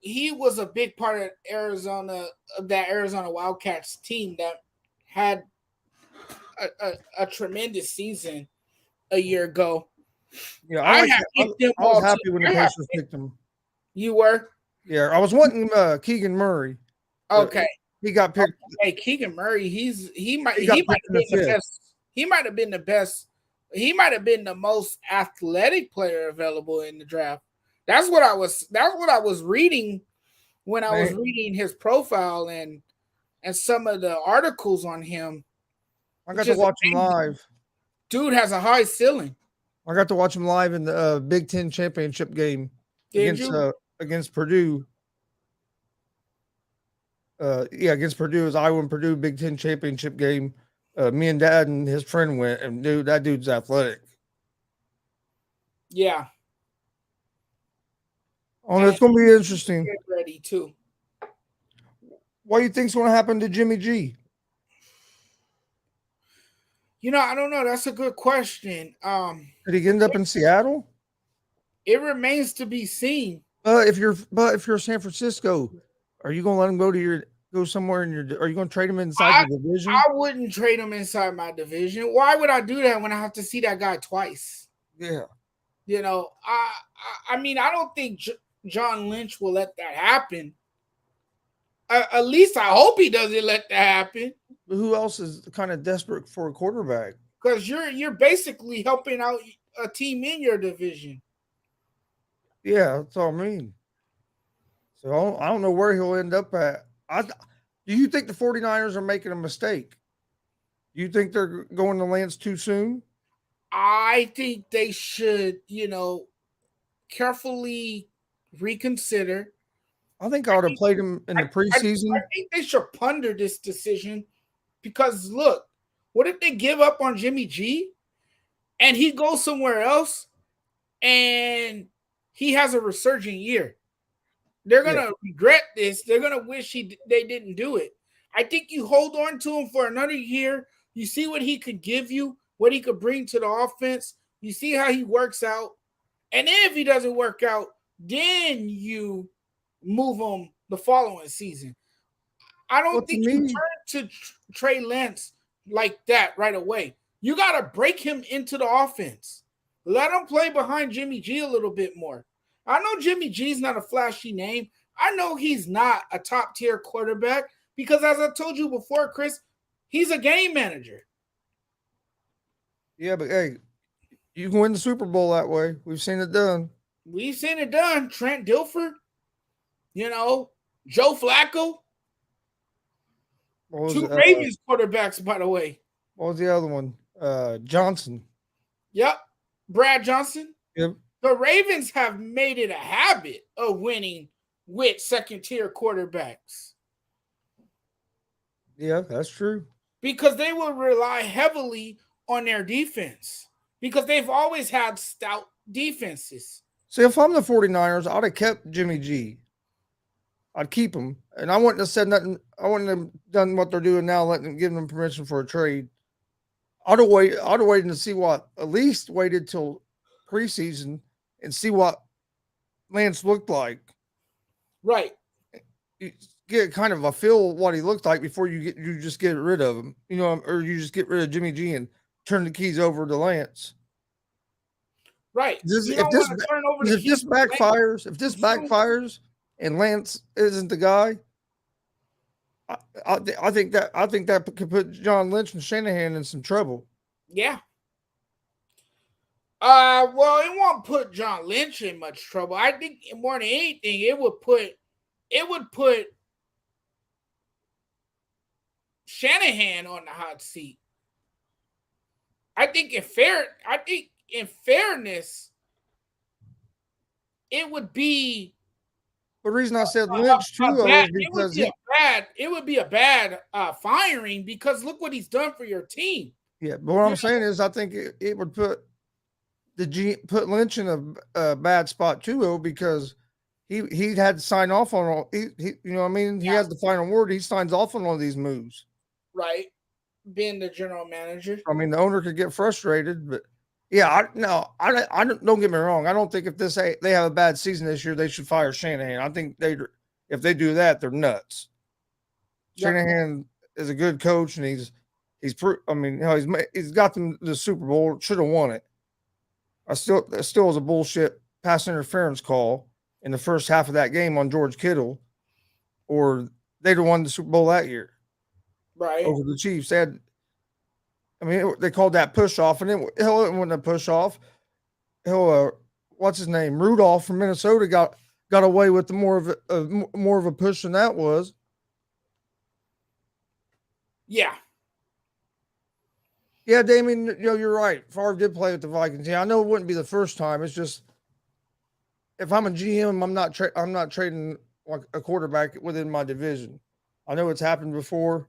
he was a big part of that Arizona Wildcats team that had a tremendous season a year ago. Yeah, I was happy when the Pacers picked him. You were? Yeah, I was wanting Keegan Murray. Okay. He got picked. Hey, Keegan Murray, he might have been the best. He might have been the best. He might have been the most athletic player available in the draft. That's what I was reading when I was reading his profile and some of the articles on him. I got to watch him live. Dude has a high ceiling. I got to watch him live in the Big Ten championship game against Purdue. Against Purdue. It was Iowa and Purdue Big Ten championship game. Me and Dad and his friend went, and that dude's athletic. Yeah. Oh, it's going to be interesting. Get ready too. What do you think's going to happen to Jimmy G? I don't know. That's a good question. Did he end up in Seattle? It remains to be seen. If you're San Francisco, are you going to let him go somewhere are you going to trade him inside the division? I wouldn't trade him inside my division. Why would I do that when I have to see that guy twice? Yeah. I mean, I don't think John Lynch will let that happen. At least I hope he doesn't let that happen. But who else is kind of desperate for a quarterback? Because you're basically helping out a team in your division. Yeah, that's all I mean. So I don't know where he'll end up at. Do you think the 49ers are making a mistake? Do you think they're going to Lance too soon? I think they should, carefully reconsider. I think I would have played him in the preseason. I think they should ponder this decision because, look, what if they give up on Jimmy G and he goes somewhere else and he has a resurgent year? They're gonna regret this. They're gonna wish they didn't do it. I think you hold on to him for another year. You see what he could give you, what he could bring to the offense. You see how he works out, and then if he doesn't work out, then you move him the following season. I don't think you turn to Trey Lance like that right away. You got to break him into the offense. Let him play behind Jimmy G a little bit more. I know Jimmy G's not a flashy name. I know he's not a top-tier quarterback because, as I told you before, Chris, he's a game manager. Yeah, but hey, you can win the Super Bowl that way. We've seen it done. We've seen it done. Trent Dilfer, Joe Flacco. Two Ravens quarterbacks, by the way. What was the other one? Johnson. Yep. Brad Johnson. Yep. The Ravens have made it a habit of winning with second-tier quarterbacks. Yeah, that's true. Because they will rely heavily on their defense. Because they've always had stout defenses. See, if I'm the 49ers, I'd have kept Jimmy G. I'd keep him. And I wouldn't have said nothing. I wouldn't have done what they're doing now, giving them permission for a trade. I'd have waited to see at least waited till preseason and see what Lance looked like. Right. You get kind of a feel what he looked like before you just get rid of him, or you just get rid of Jimmy G and turn the keys over to Lance. Right. If this backfires and Lance isn't the guy, I think that could put John Lynch and Shanahan in some trouble. Yeah. Well, it won't put John Lynch in much trouble. I think more than anything, it would put Shanahan on the hot seat. I think in fairness, it would be. The reason I said Lynch too is because it would be a bad firing because look what he's done for your team. Yeah, but what I'm saying is I think it would put Lynch in a bad spot too, though, because he had to sign off on all. He He has the final word. He signs off on all these moves. Right, being the general manager. I mean, the owner could get frustrated, but yeah, I don't get me wrong. I don't think if they have a bad season this year, they should fire Shanahan. I think if they do that, they're nuts. Yep. Shanahan is a good coach, and he's got them the Super Bowl. Should have won it. It still was a bullshit pass interference call in the first half of that game on George Kittle, or they'd have won the Super Bowl that year. Right. Over the Chiefs. They called that push off, and it wasn't a push off. What's his name? Rudolph from Minnesota got away with more of a push than that was. Yeah. Yeah, Damien, you're right. Favre did play with the Vikings. Yeah, I know it wouldn't be the first time. It's just if I'm a GM, I'm not trading like a quarterback within my division. I know it's happened before.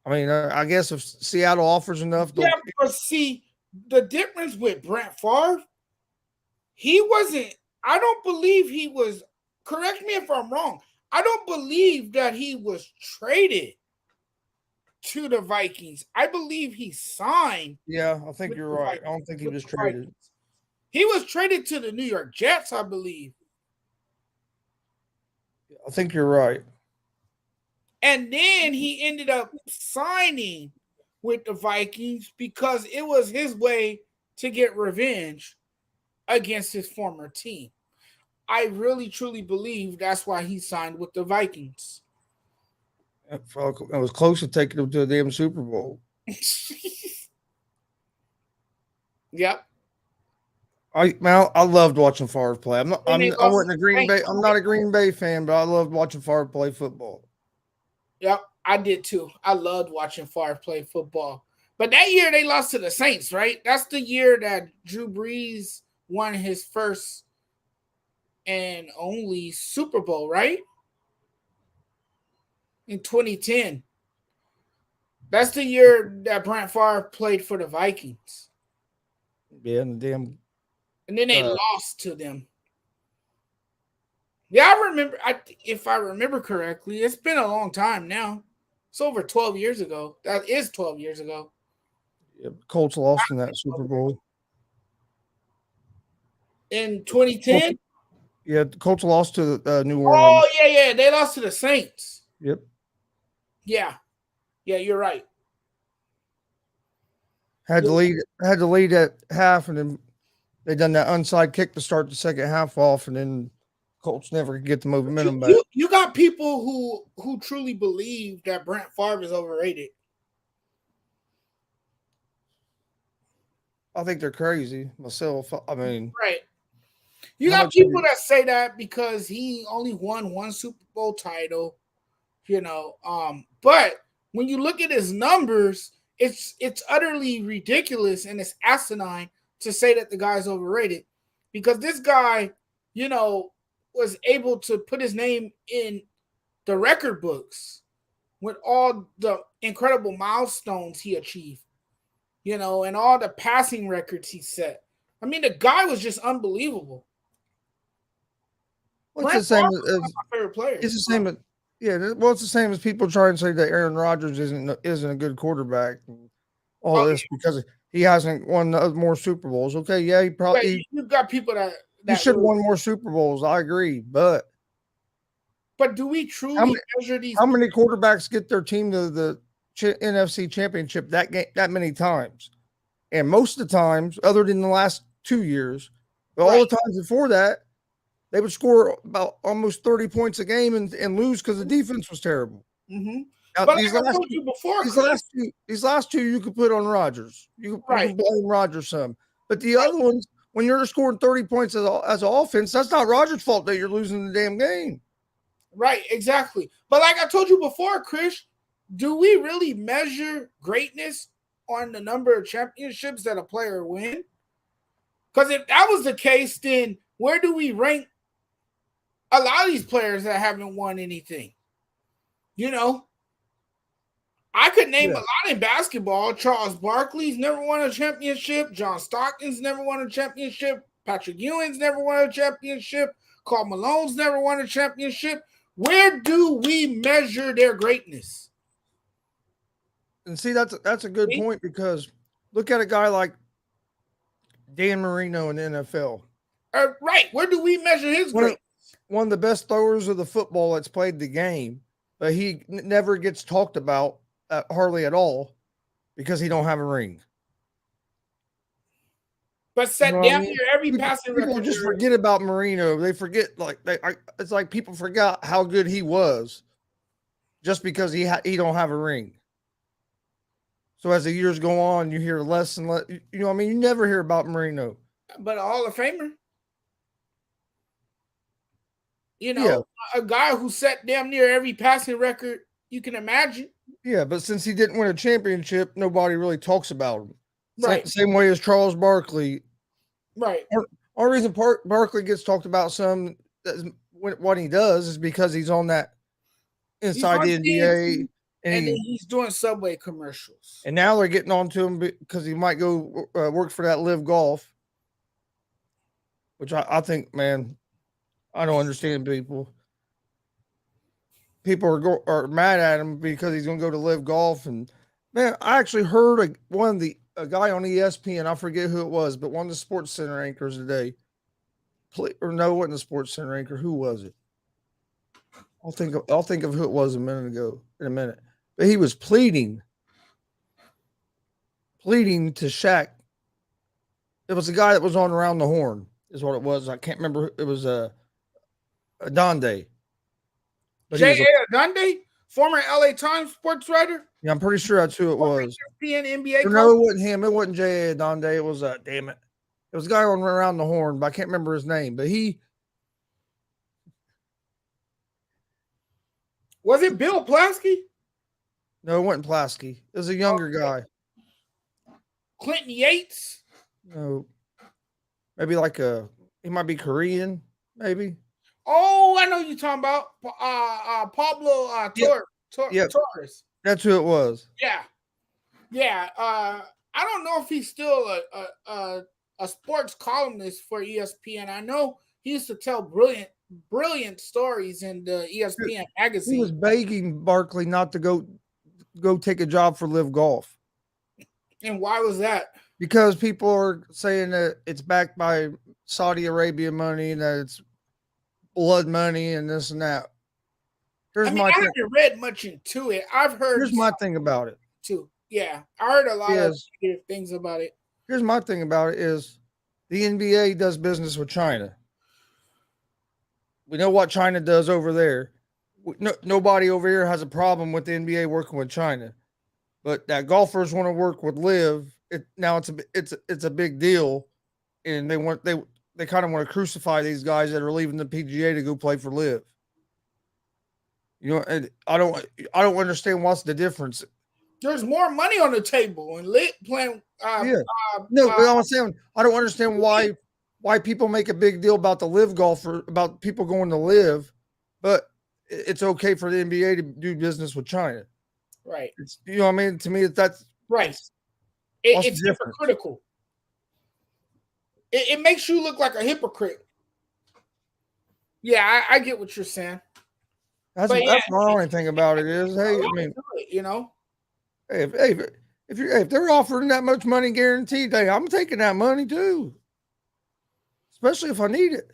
I mean, I guess if Seattle offers enough. Yeah, but see, the difference with Brett Favre, I don't believe he was, correct me if I'm wrong, I don't believe that he was traded to the Vikings. I believe he signed. Yeah, I think you're right. I don't think he was traded. He was traded to the New York Jets, I believe. I think you're right. And then he ended up signing with the Vikings because it was his way to get revenge against his former team. I really, truly believe that's why he signed with the Vikings. It was close to taking him to a damn Super Bowl. Yep. I loved watching Favre play. I wasn't a Green Bay. I'm not a Green Bay fan, but I loved watching Favre play football. Yep, I did too. I loved watching Favre play football. But that year they lost to the Saints, right? That's the year that Drew Brees won his first and only Super Bowl, right? In 2010. That's the year that Brett Favre played for the Vikings. Yeah, and then they lost to them. Yeah, I remember. If I remember correctly, it's been a long time now. It's over 12 years ago. That is 12 years ago. Yeah, Colts lost in that Super Bowl. In 2010? Yeah, the Colts lost to New Orleans. Oh, yeah. They lost to the Saints. Yep. Yeah, you're right. Had to lead at half, and then they done that onside kick to start the second half off, and then Colts never could get the momentum back. You got people who truly believe that Brent Favre is overrated. I think they're crazy myself. I mean, right. You got people that say that because he only won one Super Bowl title, but when you look at his numbers, it's utterly ridiculous and it's asinine to say that the guy's overrated, because this guy, was able to put his name in the record books with all the incredible milestones he achieved, and all the passing records he set. I mean, the guy was just unbelievable. Well, it's the same as my favorite player. It's the same as it's the same as people try and say that Aaron Rodgers isn't a good quarterback. And all this because he hasn't won more Super Bowls. Okay, yeah, he probably you've got people that he should have won more Super Bowls. I agree, but do we truly measure these? How many quarterbacks get their team to the NFC Championship that many times? And most of the times, other than the last 2 years, but all the times before that, they would score about almost 30 points a game and lose because the defense was terrible. Mm-hmm. Now, but these last two, you could put on Rodgers. You can blame Rodgers some. But the other ones, when you're scoring 30 points as an offense, that's not Rodgers' fault that you're losing the damn game. Right, exactly. But like I told you before, Chris, do we really measure greatness on the number of championships that a player win? Because if that was the case, then where do we rank a lot of these players that haven't won anything? I could name a lot in basketball. Charles Barkley's never won a championship. John Stockton's never won a championship. Patrick Ewing's never won a championship. Karl Malone's never won a championship. Where do we measure their greatness? And see, that's a good point, because look at a guy like Dan Marino in the NFL. Right. Where do we measure his greatness? One of the best throwers of the football that's played the game, but he never gets talked about hardly at all because he don't have a ring. But set down here every passing record. People just forget about Marino. They forget, it's like people forgot how good he was just because he don't have a ring. So as the years go on, you hear less and less. You never hear about Marino. But a Hall of Famer. A guy who set damn near every passing record you can imagine. Yeah, but since he didn't win a championship, nobody really talks about him. Right. Same way as Charles Barkley. Right. Only reason Barkley gets talked about some what he does is because he's on that inside the NBA. And then he's doing Subway commercials. And now they're getting on to him because he might go work for that Live Golf. Which I think, man, I don't understand people. People are mad at him because he's going to go to Live Golf. And, man, I actually heard a guy on ESPN, I forget who it was, but one of the Sports Center anchors today. It wasn't the Sports Center anchor. Who was it? I'll think of who it was in a minute. But he was pleading to Shaq. It was the guy that was on Around the Horn, is what it was. I can't remember. It was Donde. J.A. Donde, former LA Times sports writer. Yeah, I'm pretty sure that's who it was. ESPN, NBA. No, it wasn't him. It wasn't J.A. Donde. It was damn it. It was a guy on Around the Horn, but I can't remember his name. But was it Bill Plaskey? No, it wasn't Plaskey. It was a younger guy. Clinton Yates? No. Maybe he might be Korean, maybe. Oh, I know you're talking about. Pablo Torres. That's who it was. Yeah. I don't know if he's still a sports columnist for ESPN. I know he used to tell brilliant brilliant stories in the ESPN He was magazine. begging Barkley not to go take a job for Live Golf And why was that? because people are saying that it's backed by Saudi Arabia money and that it's blood money and this and that. I mean, I haven't read much into it. I've heard. Here's my thing about it. Too. Yeah, I heard a lot of negative things about it. Here's my thing about it is the NBA does business with China. We know what China does over there. Nobody over here has a problem with the NBA working with China, but that golfers want to work with Live. Now it's a big deal, and they kind of want to crucify these guys that are leaving the PGA to go play for Live. You know, and I don't understand what's the difference. There's more money on the table and Lit playing. No, but I'm saying I don't understand why people make a big deal about the Live golfer, about people going to Live, but it's okay for the NBA to do business with China. Right. It's, you know what I mean? To me, that's right. It's hypocritical. It makes you look like a hypocrite. Yeah, I get what you're saying. That's my only thing about it is, hey, I mean, you know, hey, if they're offering that much money guaranteed, hey, I'm taking that money too, especially if I need it.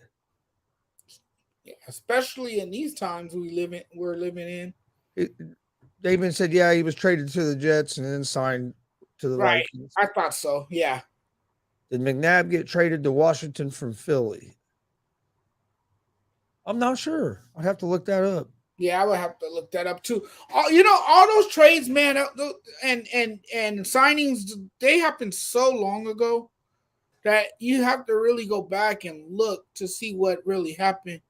Yeah, especially in these times we're living in. They even said, yeah, he was traded to the Jets and then signed to the Vikings. I thought so. Yeah. Did McNabb get traded to Washington from Philly? I'm not sure. I'd have to look that up. Yeah, I would have to look that up too. All those trades, man, and signings, they happened so long ago that you have to really go back and look to see what really happened.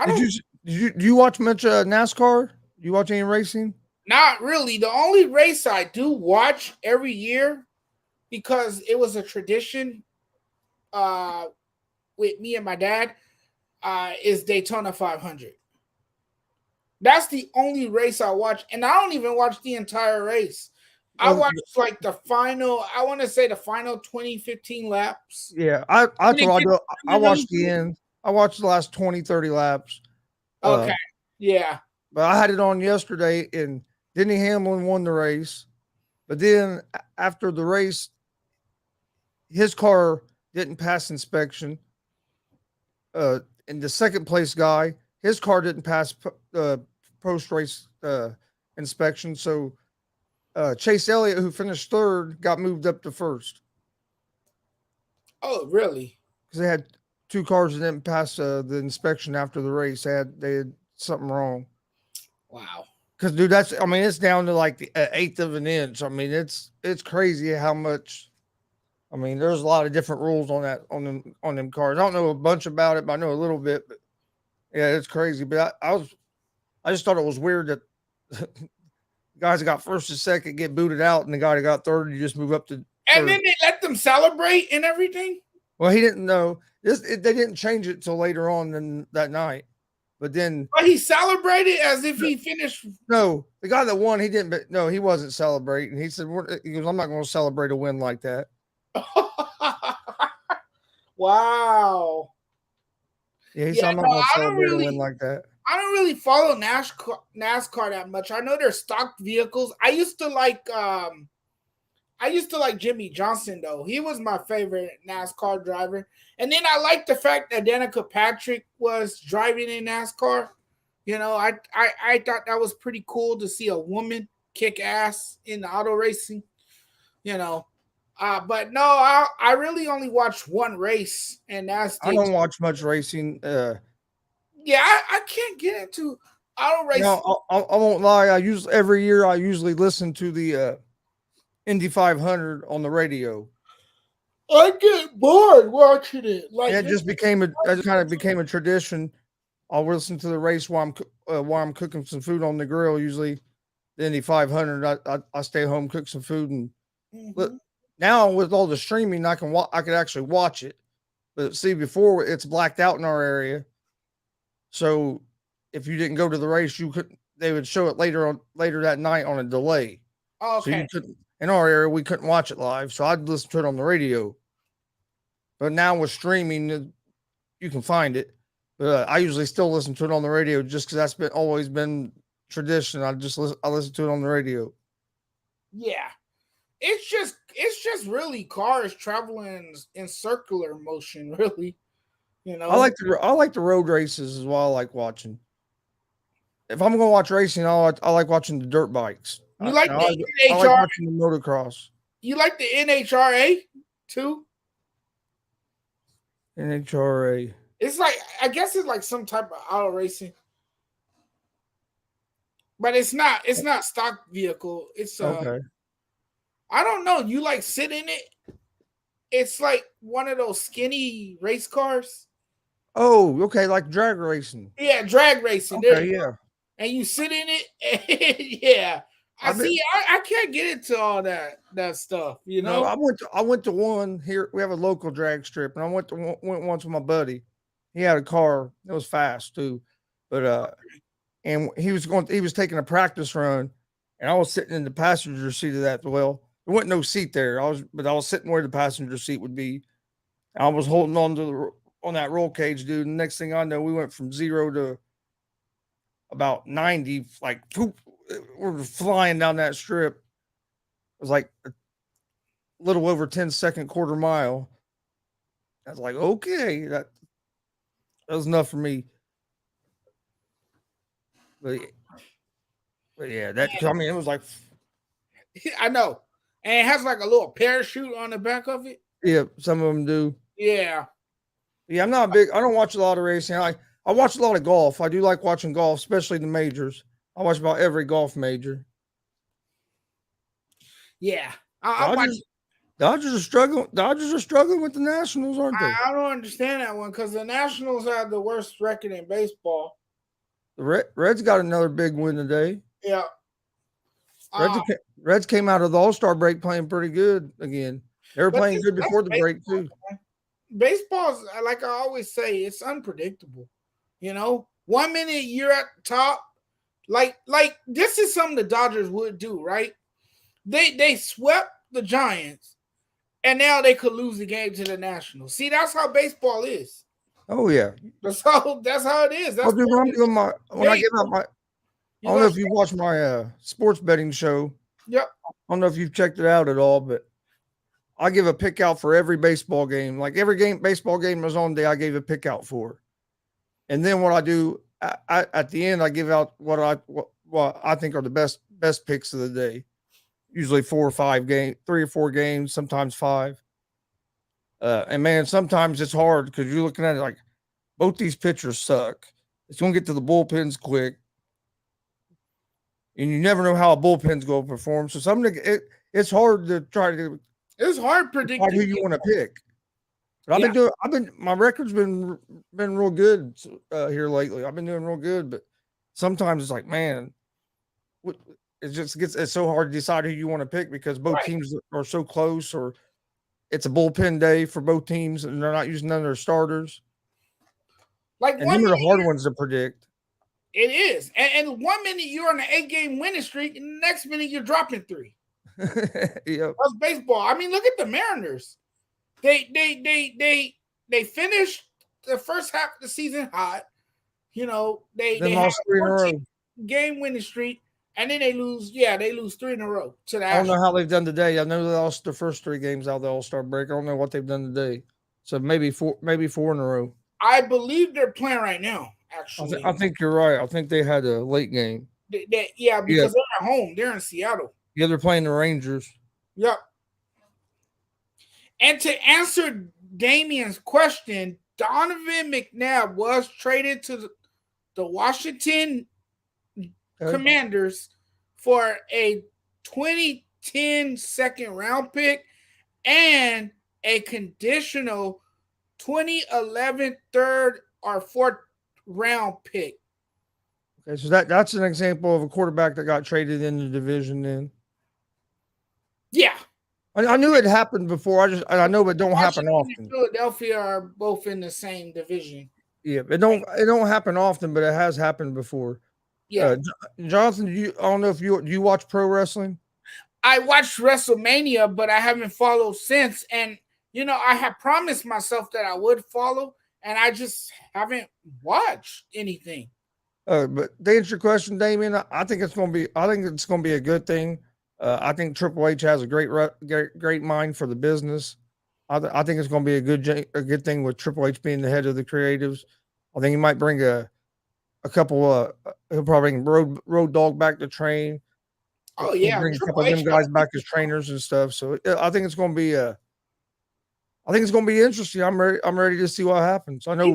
Do you watch much NASCAR? Do you watch any racing? Not really. The only race I do watch every year, because it was a tradition with me and my dad, is Daytona 500. That's the only race I watch, and I don't even watch the entire race. I watched like the final, I want to say the final 20-15 laps. Yeah, I watched the end. I watched the last 20, 30 laps. Okay. Yeah. But I had it on yesterday, and Denny Hamlin won the race. But then after the race, his car didn't pass inspection. And the second place guy, his car didn't pass post-race inspection. So Chase Elliott, who finished third, got moved up to first. Oh, really? Because they had two cars that didn't pass the inspection after the race. They had something wrong. Wow. Because, dude, it's down to like the eighth of an inch. I mean, it's crazy how much. I mean, there's a lot of different rules on them cars. I don't know a bunch about it, but I know a little bit. But yeah, it's crazy. But I just thought it was weird that guys that got first and second get booted out, and the guy that got third, you just move up to. And then they let them celebrate and everything. Well, he didn't know. They didn't change it till later on that night. But then, he celebrated as if he finished. No, the guy that won, he didn't. But no, he wasn't celebrating. He said, "I'm not going to celebrate a win like that." Wow. Yeah, he said, "I'm not going to celebrate a win like that." I don't really follow NASCAR that much. I know they're stock vehicles. I used to like Jimmy Johnson though. He was my favorite NASCAR driver. And then I liked the fact that Danica Patrick was driving in NASCAR. You know, I thought that was pretty cool to see a woman kick ass in the auto racing. You know, but no, I really only watched one race, and that's I don't watch much racing. Yeah, I can't get into auto racing. No, I won't lie. Every year I usually listen to the Indy 500 on the radio. I get bored watching it. Like it kind of became a tradition. I'll listen to the race while I'm cooking some food on the grill. Usually, the Indy 500. I stay home, cook some food, and look. Now with all the streaming, I can actually watch it. But see, before it's blacked out in our area, so if you didn't go to the race, they would show it later that night on a delay. Oh, okay. So you couldn't. In our area, we couldn't watch it live, so I'd listen to it on the radio. But now with streaming, you can find it. But I usually still listen to it on the radio just because that's always been tradition. I listen to it on the radio. Yeah. It's just really cars traveling in circular motion, really. You know, I like the road races as well. I like watching. If I'm going to watch racing, I like watching the dirt bikes. You like I the like NHRA? watching the motocross. You like the NHRA too? NHRA. It's like, I guess it's like some type of auto racing, but it's not stock vehicle. It's Okay. I don't know. You like sit in it? It's like one of those skinny race cars. Oh, okay, like drag racing. Yeah, drag racing. Okay, yeah. And you sit in it. Yeah. I can't get into all that stuff, you know. No, I went to one here. We have a local drag strip, and I went once with my buddy. He had a car. It was fast too, but and he was taking a practice run, and I was sitting in the passenger seat of that. Well, there wasn't no seat there. I was sitting where the passenger seat would be. I was holding on that roll cage, dude. And next thing I know, we went from 0 to about 90, like poop. We're flying down that strip. It was like a little over 10-second quarter mile. I was like, okay, that was enough for me. But yeah, I mean, it was like, I know, and it has like a little parachute on the back of it. Yeah, some of them do. Yeah, I'm not big. I don't watch a lot of racing. I watch a lot of golf. I do like watching golf, especially the majors. I watch about every golf major. Yeah, Dodgers are struggling. Dodgers are struggling with the Nationals, aren't they? I don't understand that one because the Nationals have the worst record in baseball. The Reds got another big win today. Yeah, Reds came out of the All-Star break playing pretty good again. They were playing good before the break too. Baseball's, like I always say, it's unpredictable. You know, 1 minute you're at the top. Like this is something the Dodgers would do, right? They swept the Giants, and now they could lose the game to the Nationals. See, that's how baseball is. Oh yeah, that's how it is. That's when I get out my. I don't know if you watch my sports betting show. Yep. I don't know if you've checked it out at all, but I give a pick out for every baseball game. Like every baseball game was on day, I gave a pick out for. And then what I do at the end, I give out what I think are the best picks of the day. Usually 4 or 5 games, 3 or 4 games, sometimes 5. And man, sometimes it's hard because you're looking at it like both these pitchers suck. It's going to get to the bullpens quick. And you never know how a bullpen's going to perform. So it's hard to try to. It's hard predicting who you want to pick. But my record's been real good here lately. I've been doing real good, but sometimes it's like, man, it's so hard to decide who you want to pick because both teams are so close, or it's a bullpen day for both teams and they're not using none of their starters. Like, and them are the hard ones to predict. It is. And 1 minute you're on an 8-game winning streak, and the next minute you're dropping 3. Yep. That's baseball. I mean, look at the Mariners. They finished the first half of the season hot. You know, they lost 3 in a row. Game winning streak, and then they lose. Yeah, they lose 3 in a row to the. I don't know how they've done today. I know they lost the first 3 games out of the All-Star break. I don't know what they've done today. So maybe 4 in a row. I believe they're playing right now. Actually, I think you're right. I think they had a late game. Because they're at home. They're in Seattle. Yeah, they're playing the Rangers. Yep. And to answer Damien's question, Donovan McNabb was traded to the Washington Commanders for a 2010 second-round pick and a conditional 2011 third or fourth round pick. Okay, so that's an example of a quarterback that got traded in the division then. Yeah. I knew it happened before. I know it don't happen often. And Philadelphia are both in the same division. Yeah, it don't happen often, but it has happened before. Yeah. Jonathan, I don't know if do you watch pro wrestling? I watched WrestleMania, but I haven't followed since. And I have promised myself that I would follow, and I just haven't watched anything. But to answer your question, Damien, I think it's going to be a good thing. I think Triple H has a great mind for the business. I think it's going to be a good thing with Triple H being the head of the creatives. I think he might bring a couple. He'll probably bring Road Dogg back to train. Oh He'll yeah, bring a Triple couple of them H guys back as trainers and stuff. So I think it's going to be interesting. I'm ready to see what happens. I know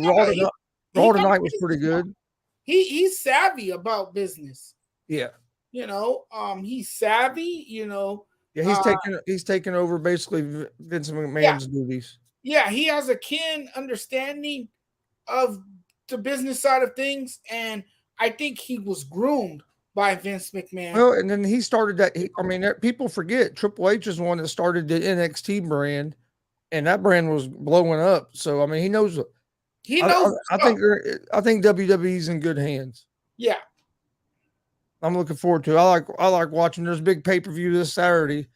Raw tonight was pretty good. He's savvy about business. Yeah. He's savvy, Yeah, he's taking over basically Vince McMahon's duties. Yeah, he has a keen understanding of the business side of things, and I think he was groomed by Vince McMahon. Well, and then he started that. People forget Triple H is the one that started the NXT brand, and that brand was blowing up. So he knows. He knows. I think WWE's in good hands. Yeah. I'm looking forward to it. I like watching. There's a big pay-per-view this Saturday.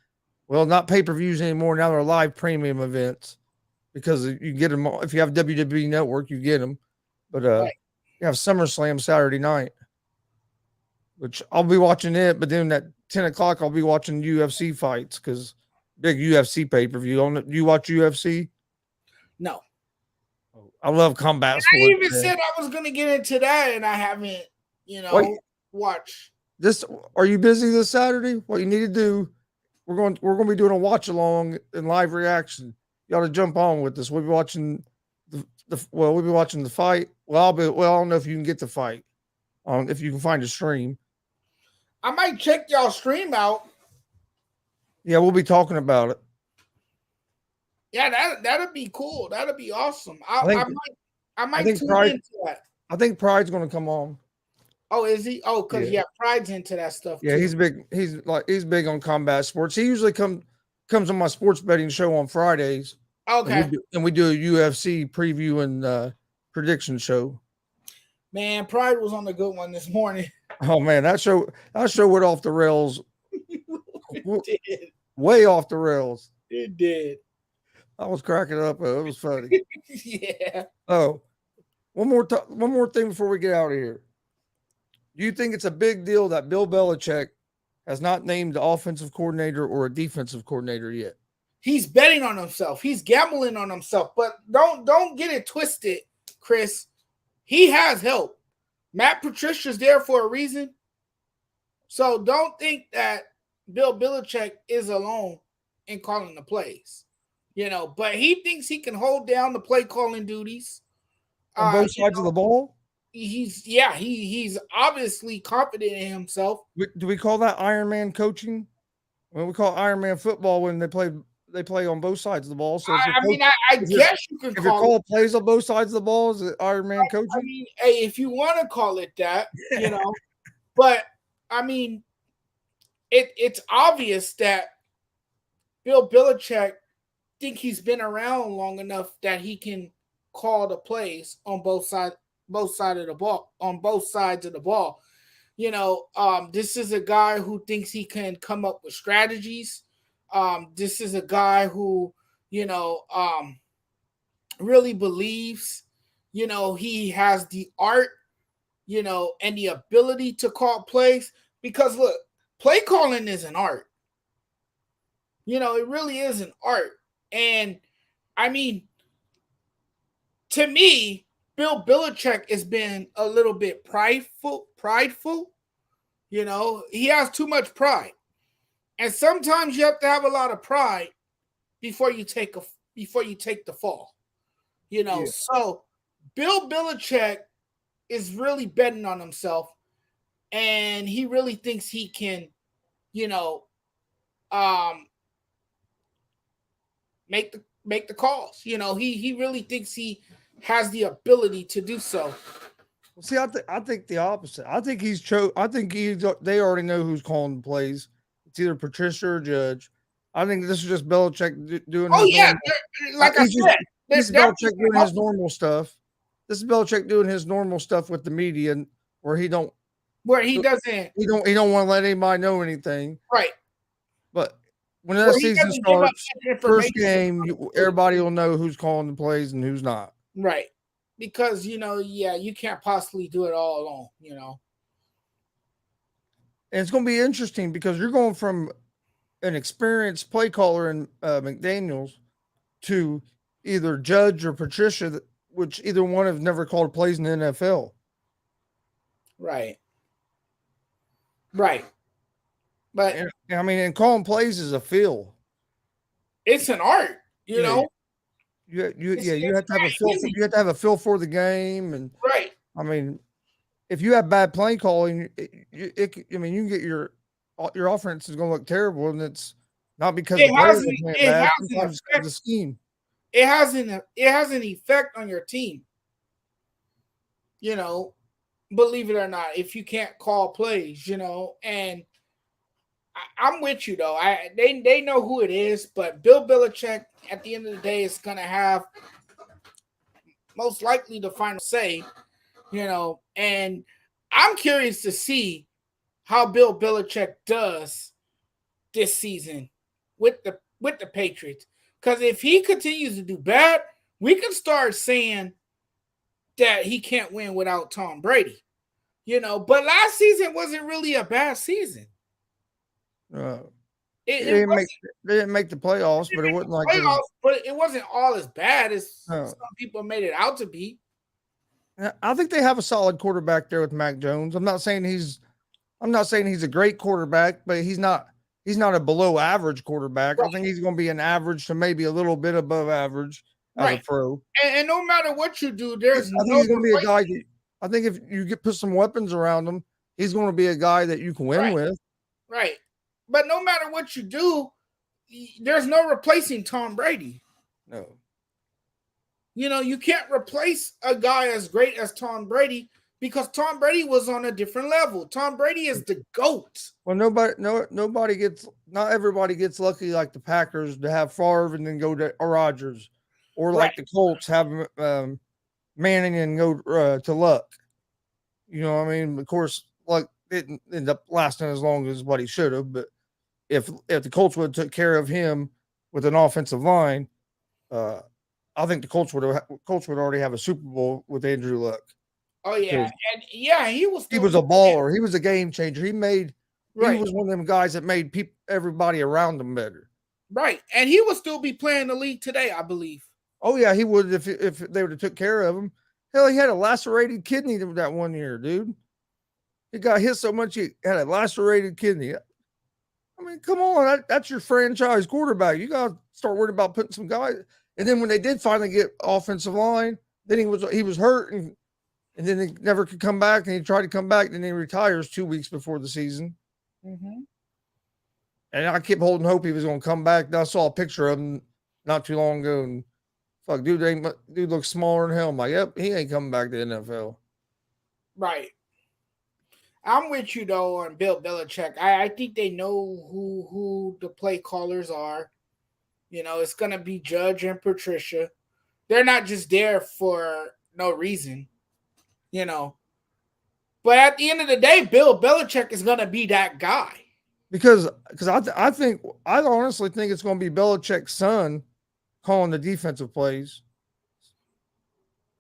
Well, not pay-per-views anymore. Now they're live premium events because you get them if you have WWE Network, you get them. But you have SummerSlam Saturday night, which I'll be watching it. But then at 10 o'clock, I'll be watching UFC fights because big UFC pay-per-view. Do you watch UFC? No. I love combat sports. I even said I was going to get into that, and I haven't, watched. Are you busy this Saturday? What you need to do, we're going to be doing a watch along and live reaction. You ought to jump on with us. We'll be watching we'll be watching the fight. I don't know if you can get the fight. If you can find a stream. I might check y'all stream out. Yeah, we'll be talking about it. Yeah, that'd be cool. That'd be awesome. I might tune into that. I think Pride's going to come on. Oh, is he? Oh, because Pride's into that stuff. Yeah, too. he's big. He's big on combat sports. He usually comes on my sports betting show on Fridays. Okay. And we do a UFC preview and prediction show. Man, Pride was on the good one this morning. Oh man, that show went off the rails. It did. Way off the rails. It did. I was cracking up. It was funny. Yeah. Oh, one more thing before we get out of here. Do you think it's a big deal that Bill Belichick has not named the offensive coordinator or a defensive coordinator yet? He's betting on himself. He's gambling on himself. But don't get it twisted, Chris. He has help. Matt Patricia's there for a reason. So don't think that Bill Belichick is alone in calling the plays. But he thinks he can hold down the play calling duties. On both sides of the ball? He's obviously confident in himself. Do we call that Iron Man coaching? Well, we call it Iron Man football when they play on both sides of the ball. So I guess you could call it plays on both sides of the ball. Is it Iron Man coaching? Hey, if you want to call it that, but it's obvious that Bill Belichick think he's been around long enough that he can call the plays on both sides of the ball. This is a guy who thinks he can come up with strategies. This is a guy who, really believes, he has the art, and the ability to call plays. Because look, play calling is an art. It really is an art. And to me, Bill Belichick has been a little bit prideful. He has too much pride. And sometimes you have to have a lot of pride before you take the fall. So Bill Belichick is really betting on himself, and he really thinks he can, make the calls. He really thinks he has the ability to do so. See, I think the opposite. I think they already know who's calling the plays. It's either Patricia or Judge. I think this is just Belichick doing. Oh yeah, like I said, this is Belichick doing his normal stuff. This is Belichick doing his normal stuff with the media, where he don't want to let anybody know anything. Right. But when that season starts, first game, everybody will know who's calling the plays and who's not. Right. because you can't possibly do it all alone. And it's going to be interesting because you're going from an experienced play caller in McDaniels to either Judge or Patricia, which either one have never called plays in the NFL. Right. But and calling plays is a feel. It's an art, you know. You have to have a feel. You have to have a feel for the game, and right. I mean, if you have bad play calling, you can get your offense is going to look terrible, and it's not because the players are playing bad. Sometimes it's the scheme. It has an effect on your team. Believe it or not, if you can't call plays, and I'm with you though. They know who it is, but Bill Belichick at the end of the day is going to have most likely the final say, and I'm curious to see how Bill Belichick does this season with the Patriots. Because if he continues to do bad, we can start saying that he can't win without Tom Brady. But last season wasn't really a bad season. They didn't make the playoffs, but it wasn't like but it wasn't all as bad as some people made it out to be. I think they have a solid quarterback there with Mac Jones. I'm not saying he's a great quarterback, but he's not a below average quarterback. Right. I think he's going to be an average to maybe a little bit above average as a pro. And no matter what you do, I think he's going to be a guy. I think if you put some weapons around him, he's going to be a guy that you can win with. Right. But no matter what you do, there's no replacing Tom Brady. No. You can't replace a guy as great as Tom Brady because Tom Brady was on a different level. Tom Brady is the GOAT. Well, not everybody gets lucky like the Packers to have Favre and then go to Rodgers, or like the Colts have Manning and go to Luck. You know what I mean? Of course, Luck didn't end up lasting as long as what he should have, but if the Colts would have took care of him with an offensive line, I think the Colts would already have a Super Bowl with Andrew Luck. Oh yeah, he was a baller. He was a game changer. He was one of them guys that made everybody around him better. Right, and he would still be playing the league today, I believe. Oh yeah, he would if they would have took care of him. Hell, he had a lacerated kidney that one year, dude. He got hit so much he had a lacerated kidney. I mean, come on, that's your franchise quarterback. You got to start worrying about putting some guys. And then when they did finally get offensive line, then he was hurt and then he never could come back. And he tried to come back, and then he retires 2 weeks before the season. Mm-hmm. And I kept holding hope he was going to come back. And I saw a picture of him not too long ago, and fuck, dude looks smaller than hell. I'm like, yep, he ain't coming back to the NFL. Right. I'm with you though on Bill Belichick. I think they know who the play callers are. It's gonna be Judge and Patricia. They're not just there for no reason, But at the end of the day, Bill Belichick is gonna be that guy. Because I honestly think it's gonna be Belichick's son calling the defensive plays.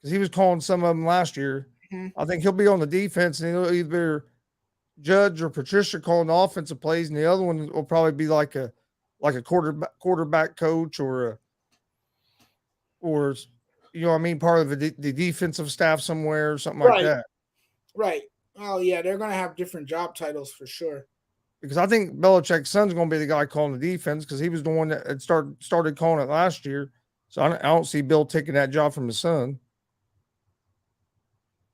Because he was calling some of them last year. Mm-hmm. I think he'll be on the defense, and he'll either Judge or Patricia calling the offensive plays, and the other one will probably be like a quarterback coach or part of the defensive staff somewhere or something like that. Right. Oh yeah, they're gonna have different job titles for sure. Because I think Belichick's son's gonna be the guy calling the defense because he was the one that had started calling it last year. So I don't see Bill taking that job from his son.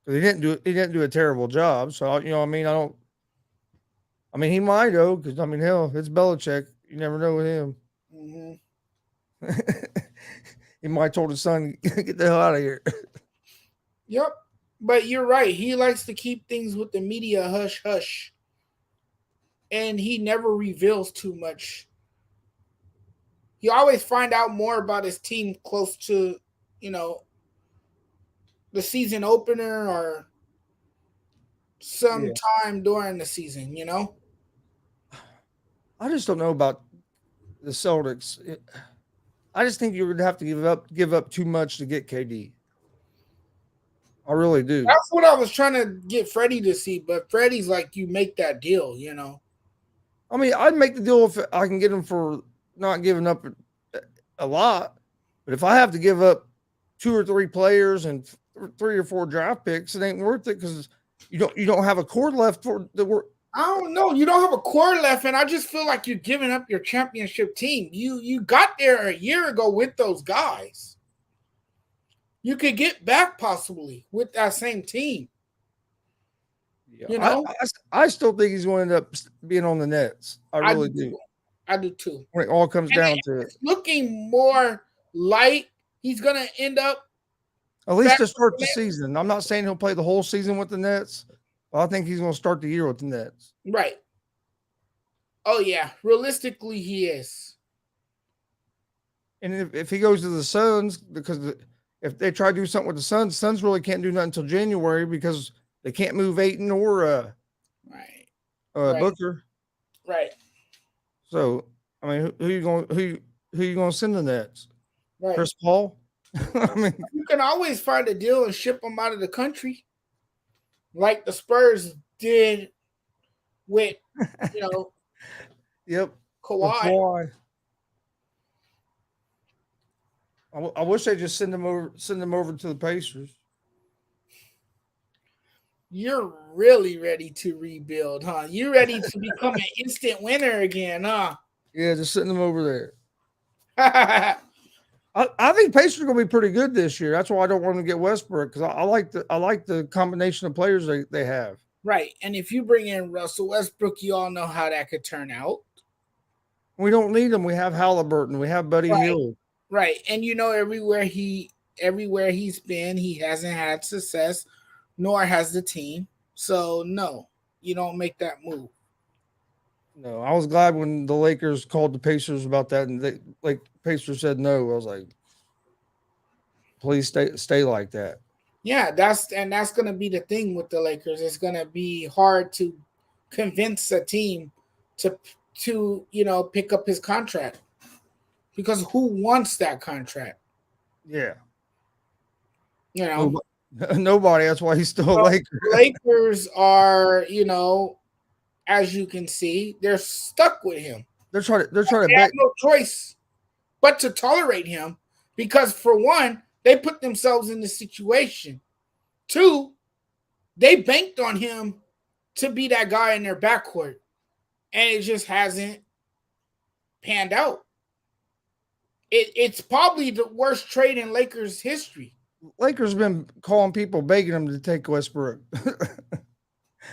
Because he didn't do a terrible job. So he might though, because hell, it's Belichick. You never know with him. Mm-hmm. He might have told his son, "Get the hell out of here." Yep, but you're right. He likes to keep things with the media hush hush, and he never reveals too much. You always find out more about his team close to, the season opener or sometime during the season, I just don't know about the Celtics. I just think you would have to give up too much to get KD. I really do. That's what I was trying to get Freddie to see, but Freddie's like, you make that deal, you know. I mean, I'd make the deal if I can get him for not giving up a lot. But if I have to give up 2 or 3 players and 3 or 4 draft picks, it ain't worth it because you don't have a core left for the work. I don't know. You don't have a core left, and I just feel like you're giving up your championship team. You got there a year ago with those guys. You could get back possibly with that same team. Yeah, you know, I still think he's going to end up being on the Nets. I really do. I do too. When it all comes down to it, looking more like he's going to end up at least to start the season. I'm not saying he'll play the whole season with the Nets, but I think he's going to start the year with the Nets. Right. Oh yeah, realistically he is. And if he goes to the Suns, because if they try to do something with the Suns really can't do nothing until January because they can't move Ayton or Booker. Right. So I mean, who you going to send the Nets? Right. Chris Paul. I mean, you can always find a deal and ship them out of the country, like the Spurs did with Yep. Kawhi. I wish they just send them over to the Pacers. You're really ready to rebuild, huh? You're ready to become an instant winner again, huh? Yeah, just send them over there. I think Pacers are going to be pretty good this year. That's why I don't want to get Westbrook because I like the combination of players they have. Right, and if you bring in Russell Westbrook, you all know how that could turn out. We don't need him. We have Halliburton. We have Buddy Hield. Right, and everywhere he's been, he hasn't had success, nor has the team. So no, you don't make that move. No, I was glad when the Lakers called the Pacers about that, and Pacers said no. I was like, please stay like that. Yeah, that's going to be the thing with the Lakers. It's going to be hard to convince a team to pick up his contract because who wants that contract? Yeah, nobody. That's why he's still a Laker. Lakers are, as you can see, they're stuck with him. They're trying to have no choice but to tolerate him because, for one, they put themselves in the situation. 2, they banked on him to be that guy in their backcourt, and it just hasn't panned out. It's probably the worst trade in Lakers history. Lakers been calling people, begging them to take Westbrook.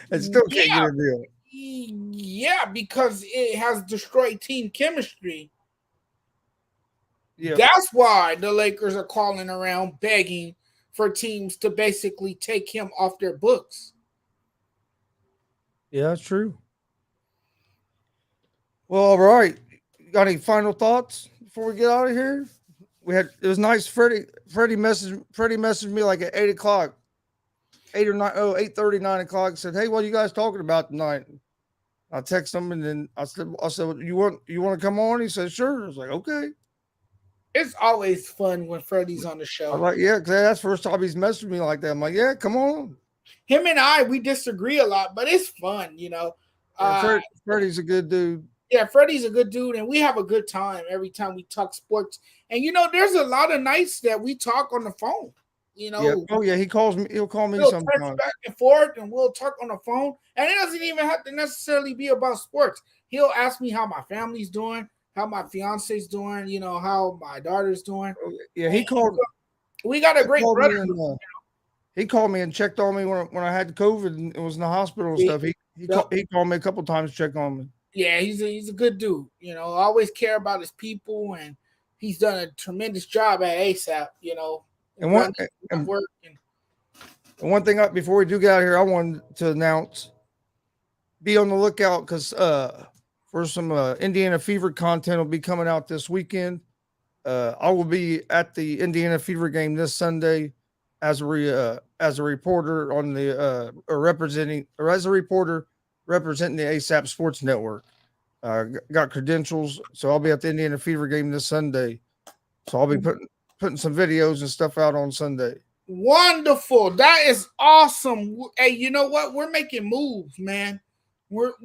And still can't get a deal. Yeah, because it has destroyed team chemistry. Yeah. That's why the Lakers are calling around begging for teams to basically take him off their books. Yeah, that's true. Well, all right. You got any final thoughts before we get out of here? It was nice. Freddie messaged me like at 8 o'clock. 8:30, 9 o'clock. Said, "Hey, what are you guys talking about tonight?" I text him and then I said, "You want to come on?" He said, "Sure." I was like, "Okay." It's always fun when Freddie's on the show. I'm like, yeah, because that's the first time he's messaged me like that. I'm like, yeah, come on. Him and we disagree a lot, but it's fun, Yeah, Freddie's a good dude. Yeah, Freddie's a good dude, and we have a good time every time we talk sports. And there's a lot of nights that we talk on the phone. Yeah. Oh yeah, he calls me. He'll call me sometimes. Back and forth, and we'll talk on the phone. And it doesn't even have to necessarily be about sports. He'll ask me how my family's doing, how my fiance's doing, how my daughter's doing. Yeah, he called. We got a great brother. He called me and checked on me when I had COVID and was in the hospital and stuff. He called me a couple times to check on me. Yeah, he's a good dude. Always care about his people, and he's done a tremendous job at ASAP. And one thing before we do get out of here, I wanted to announce: be on the lookout because for some Indiana Fever content will be coming out this weekend. I will be at the Indiana Fever game this Sunday as a reporter on the as a reporter representing the ASAP Sports Network. Got credentials, so I'll be at the Indiana Fever game this Sunday. So I'll be putting some videos and stuff out on Sunday. Wonderful. That is awesome. Hey, you know what? We're making moves, man. We're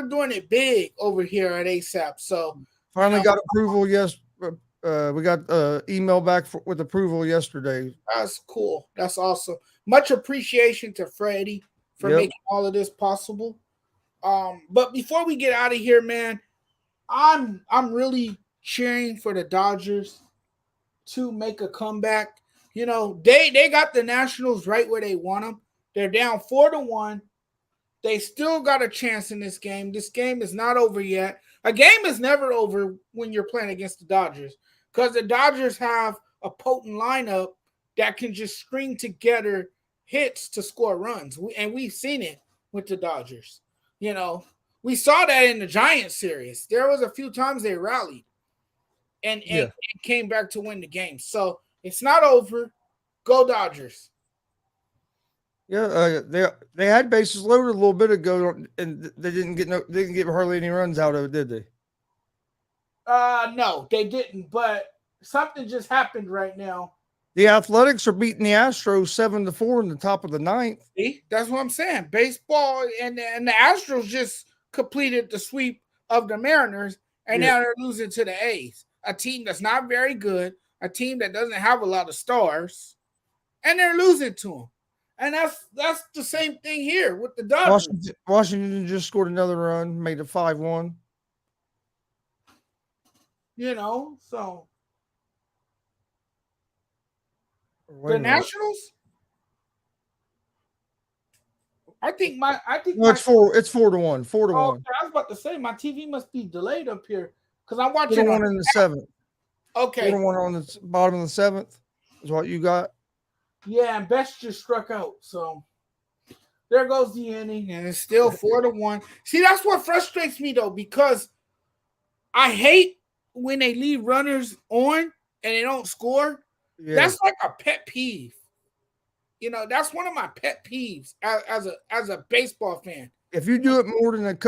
doing it big over here at ASAP. So finally got approval. Yes, we got email back with approval yesterday. That's cool. That's awesome. Much appreciation to Freddie for making all of this possible. But before we get out of here, man, I'm really cheering for the Dodgers to make a comeback. You know, they got the Nationals right where they want them. They're down 4-1. They still got a chance in this game. This game is not over yet. A game is never over when you're playing against the Dodgers because the Dodgers have a potent lineup that can just string together hits to score runs. And we've seen it with the Dodgers. You know, we saw that in the Giants series. There was a few times they rallied and came back to win the game. So it's not over. Go Dodgers. Yeah, they had bases loaded a little bit ago, and they didn't get hardly any runs out of it, did they? No, they didn't. But something just happened right now. The Athletics are beating the Astros 7-4 in the top of the ninth. See, that's what I'm saying. Baseball and the Astros just completed the sweep of the Mariners, and now they're losing to the A's, a team that's not very good, a team that doesn't have a lot of stars, and they're losing to them. And that's the same thing here with the Dodgers. Washington just scored another run, made it 5-1. You know, so the Nationals. It's 4-1. 4-1. I was about to say my TV must be delayed up here because I'm watching 4-1 in the seventh. Okay, 4-1 on the bottom of the seventh is what you got. Yeah, and Best just struck out. So there goes the inning, and it's still 4-1. See, that's what frustrates me, though, because I hate when they leave runners on and they don't score. Yeah. That's like a pet peeve. You know, that's one of my pet peeves as a baseball fan. If you do it more than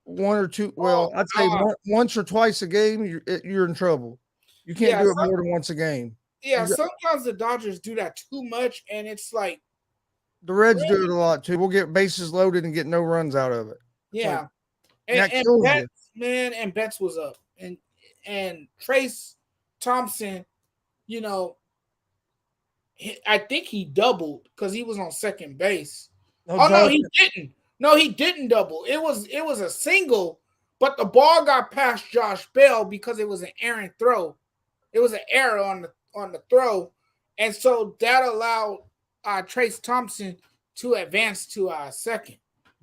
one or two, I'd say once or twice a game, you're in trouble. You can't do it more than once a game. Yeah, sometimes the Dodgers do that too much, and it's like the Reds do it a lot too. We'll get bases loaded and get no runs out of it. Yeah, like, and Betts was up, and Trace Thompson, you know, I think he doubled because he was on second base. No, he didn't. No, he didn't double. It was a single, but the ball got past Josh Bell because it was an errant throw. It was an error on the throw, and so that allowed Trace Thompson to advance to second.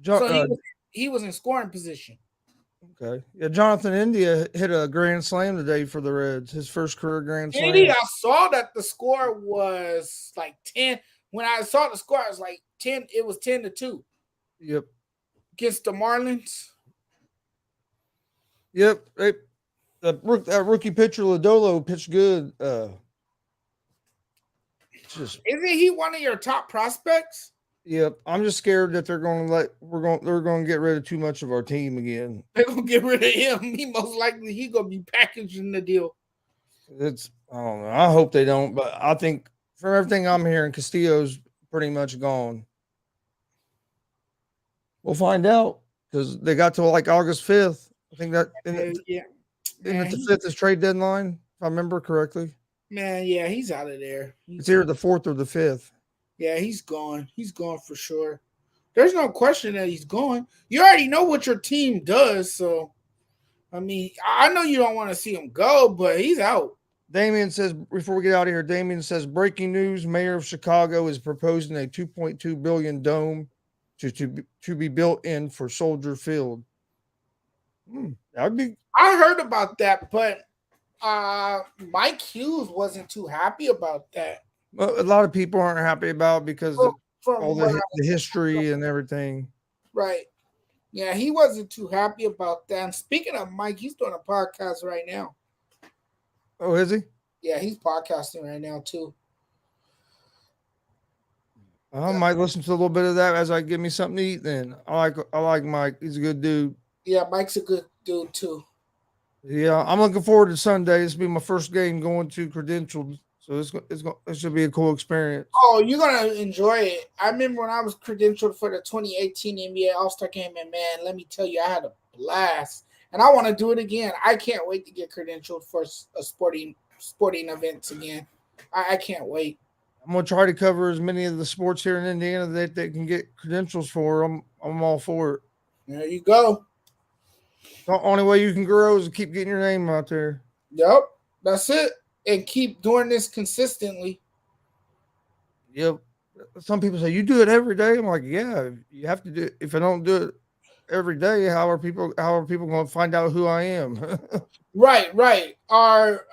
So he was in scoring position. Okay. Yeah, Jonathan India hit a grand slam today for the Reds. His first career grand slam. I saw that the score was like 10. When I saw the score, it was like 10. It was 10-2. Yep. Against the Marlins. Yep. That rookie pitcher Lodolo pitched good. Isn't he one of your top prospects? Yep. I'm just scared that they're going to get rid of too much of our team again. They're going to get rid of him. He most likely going to be packaging the deal. I don't know. I hope they don't, but I think from everything I'm hearing, Castillo's pretty much gone. We'll find out because they got to like August 5th. I think that the 5th is trade deadline, if I remember correctly. Man, yeah, he's out of there. It's either the 4th or the 5th. Yeah, he's gone. He's gone for sure. There's no question that he's gone. You already know what your team does, so I mean, I know you don't want to see him go, but he's out. Damien says, before we get out of here, Damien says, breaking news, Mayor of Chicago is proposing a $2.2 billion dome to be built in for Soldier Field. That'd be. I heard about that, but Mike Hughes wasn't too happy about that. Well, a lot of people aren't happy about it because of all the history and everything. Right. Yeah, he wasn't too happy about that. And speaking of Mike, he's doing a podcast right now. Oh, is he? Yeah, he's podcasting right now too. I might listen to a little bit of that as I give me something to eat. Then I like Mike. He's a good dude. Yeah, Mike's a good dude too. Yeah, I'm looking forward to Sunday. This will be my first game going to credentialed, So it should be a cool experience. Oh, you're gonna enjoy it. I remember when I was credentialed for the 2018 NBA All-Star game, and man, let me tell you, I had a blast. And I want to do it again. I can't wait to get credentialed for a sporting events again. I can't wait. I'm gonna try to cover as many of the sports here in Indiana that they can get credentials for. I'm all for it. There you go. The only way you can grow is to keep getting your name out there. Yep, that's it. And keep doing this consistently. Yep. Some people say you do it every day. I'm like, yeah, you have to do it. If I don't do it every day, how are people going to find out who I am? Right. Or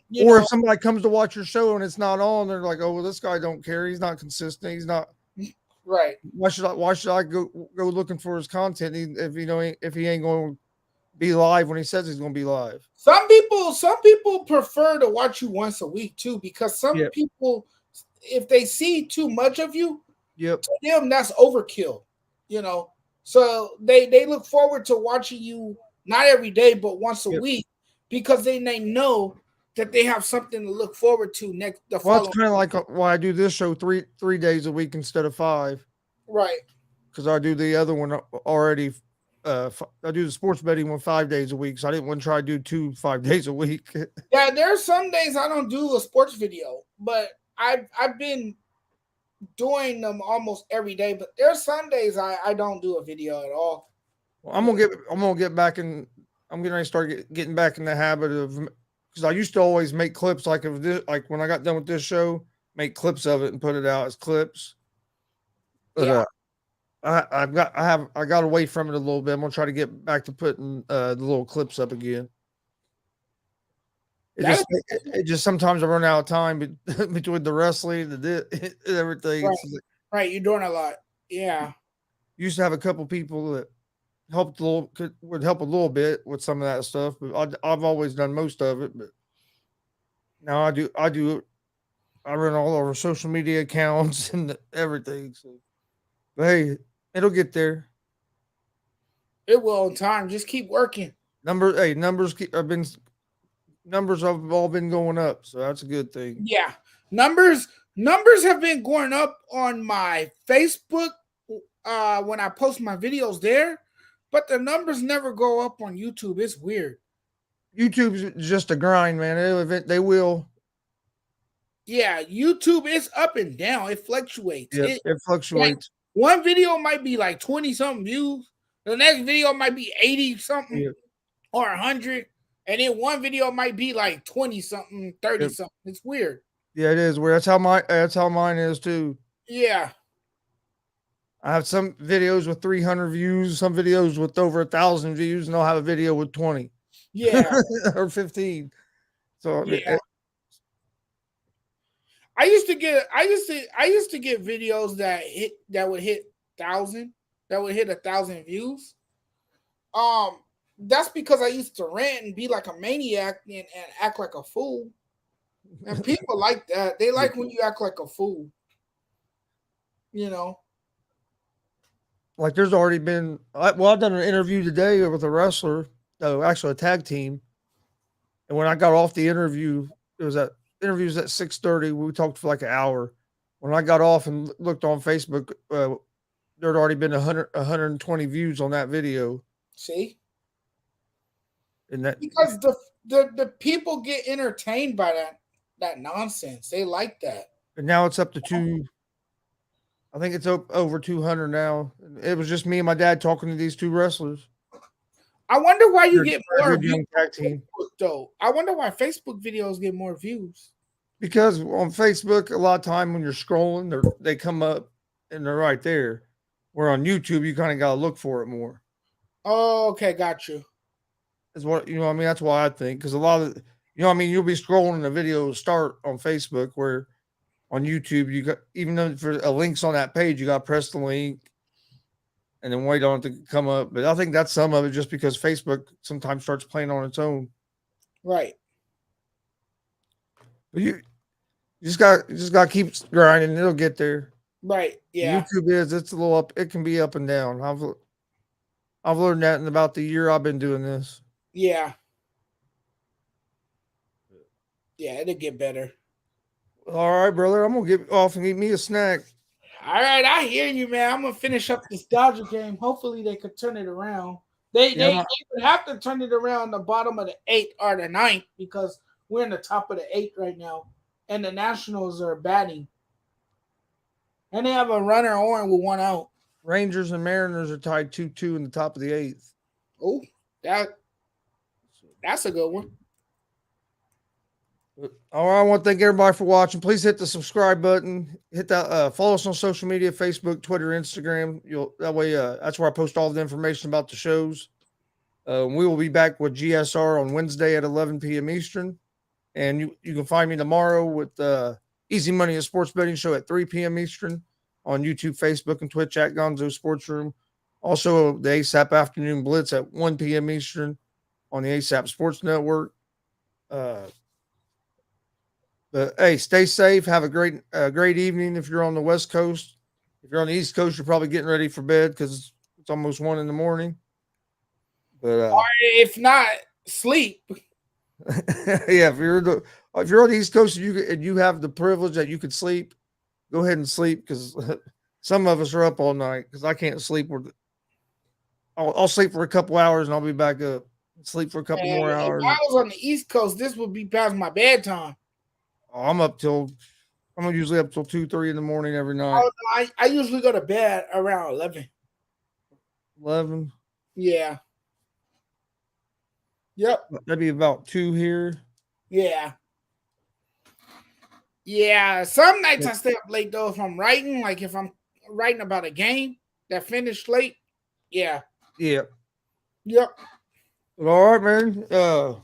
if somebody comes to watch your show and it's not on, they're like, oh, well, this guy don't care. He's not consistent. He's not right. Why should I go looking for his content if he ain't going to be live when he says he's going to be live? Some people prefer to watch you once a week too, because some people, if they see too much of you, to them that's overkill. So they look forward to watching you not every day but once a week, because they know that they have something to look forward to next. It's kind of like why I do this show three days a week instead of 5. Right. Because I do the other one already. I do the sports betting one 5 days a week, so I didn't want to try to do 2 5 days a week. Yeah, there's some days I don't do a sports video, but I've been doing them almost every day. But there's some days I don't do a video at all. Well, I'm gonna get back in. I'm getting ready to start getting back in the habit of, because I used to always make clips like when I got done with this show, make clips of it and put it out as clips. But I got away from it a little bit. I'm gonna try to get back to putting the little clips up again. It just sometimes I run out of time between the wrestling and everything. Right, you're doing a lot. Yeah. Used to have a couple people that would help a little bit with some of that stuff, but I've always done most of it. But now I do I run all over social media accounts and everything. So, but hey, it'll get there. It will in time. Just keep working. Numbers have all been going up, so that's a good thing. Yeah, numbers have been going up on my Facebook when I post my videos there, but the numbers never go up on YouTube. It's weird. YouTube's just a grind, man. They will. Yeah, YouTube is up and down. It fluctuates. Yeah, it fluctuates. Like, one video might be like 20 something views. The next video might be 80 something or 100. And then one video might be like 20 something, 30 something. It's weird. Yeah, it is weird. That's how mine is too. Yeah. I have some videos with 300 views, some videos with over 1,000 views, and I'll have a video with 20. Yeah. Or 15. So I used to get videos that would hit 1,000, that would hit 1,000 views. That's because I used to rant and be like a maniac and act like a fool. And people like that. They like when you act like a fool. Like there's already been, I've done an interview today with a wrestler, actually a tag team. And when I got off the interview, interview was at 6:30. We talked for like an hour. When I got off and looked on Facebook, there had already been 120 views on that video. See? And that, because the people get entertained by that nonsense. They like that. And now it's up to I think it's over 200 now. It was just me and my dad talking to these two wrestlers. I wonder why you get more views though. I wonder why Facebook videos get more views. Because on Facebook, a lot of time when you're scrolling, they come up and they're right there. Where on YouTube, you kind of got to look for it more. Oh, okay, got you. Is what I mean. That's why I think, because a lot of you'll be scrolling and the video will start on Facebook, where on YouTube you got, even though for a link's on that page, you got to press the link and then wait on it to come up. But I think that's some of it, just because Facebook sometimes starts playing on its own. Right. But you just got to keep grinding. It'll get there. Right. Yeah. YouTube it's a little up. It can be up and down. I've learned that in about the year I've been doing this. Yeah. Yeah, it'll get better. All right, brother. I'm gonna get off and eat me a snack. All right, I hear you, man. I'm gonna finish up this Dodger game. Hopefully, they could turn it around. They would have to turn it around the bottom of the 8th or the 9th because we're in the top of the 8th right now, and the Nationals are batting, and they have a runner on with 1 out. Rangers and Mariners are tied 2-2 in the top of the 8th. Oh, that's a good one. All right, I want to thank everybody for watching. Please hit the subscribe button. Hit that. Follow us on social media: Facebook, Twitter, Instagram. That way. That's where I post all the information about the shows. We will be back with G.S.R on Wednesday at 11 p.m. Eastern, and you can find me tomorrow with Easy Money, a sports betting show at 3 p.m. Eastern on YouTube, Facebook, and Twitch at Gonzo'S Sports Room. Also, the ASAP Afternoon Blitz at 1 p.m. Eastern on the ASAP Sports Network. But hey, stay safe. Have a great evening if you're on the West Coast. If you're on the East Coast, you're probably getting ready for bed because it's almost 1 a.m. But or if not, sleep. Yeah, if you're on the East Coast and you have the privilege that you could sleep, go ahead and sleep because some of us are up all night because I can't sleep. I'll sleep for a couple hours and I'll be back up. Sleep for a couple more hours. If I was on the East Coast, this would be past my bedtime. I'm usually up till 2-3 in the morning every night. I usually go to bed around 11. 11. Yeah. Yep. That'd be about 2 here. Yeah. Yeah. Some nights I stay up late though if I'm writing, like if I'm writing about a game that finished late. Yeah. Yeah. Yep. All right, man. All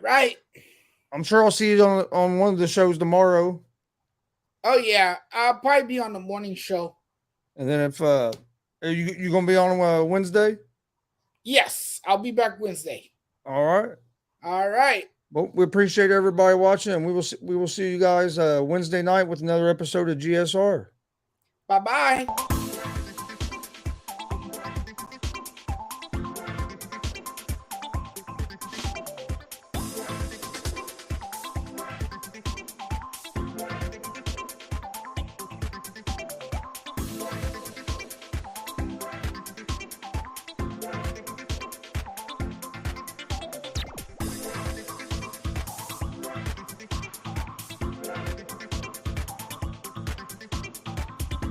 right. I'm sure I'll see you on one of the shows tomorrow. Oh yeah, I'll probably be on the morning show. And then if are you gonna be on Wednesday? Yes, I'll be back Wednesday. All right. All right. Well, we appreciate everybody watching, and we will see you guys Wednesday night with another episode of GSR. Bye-bye.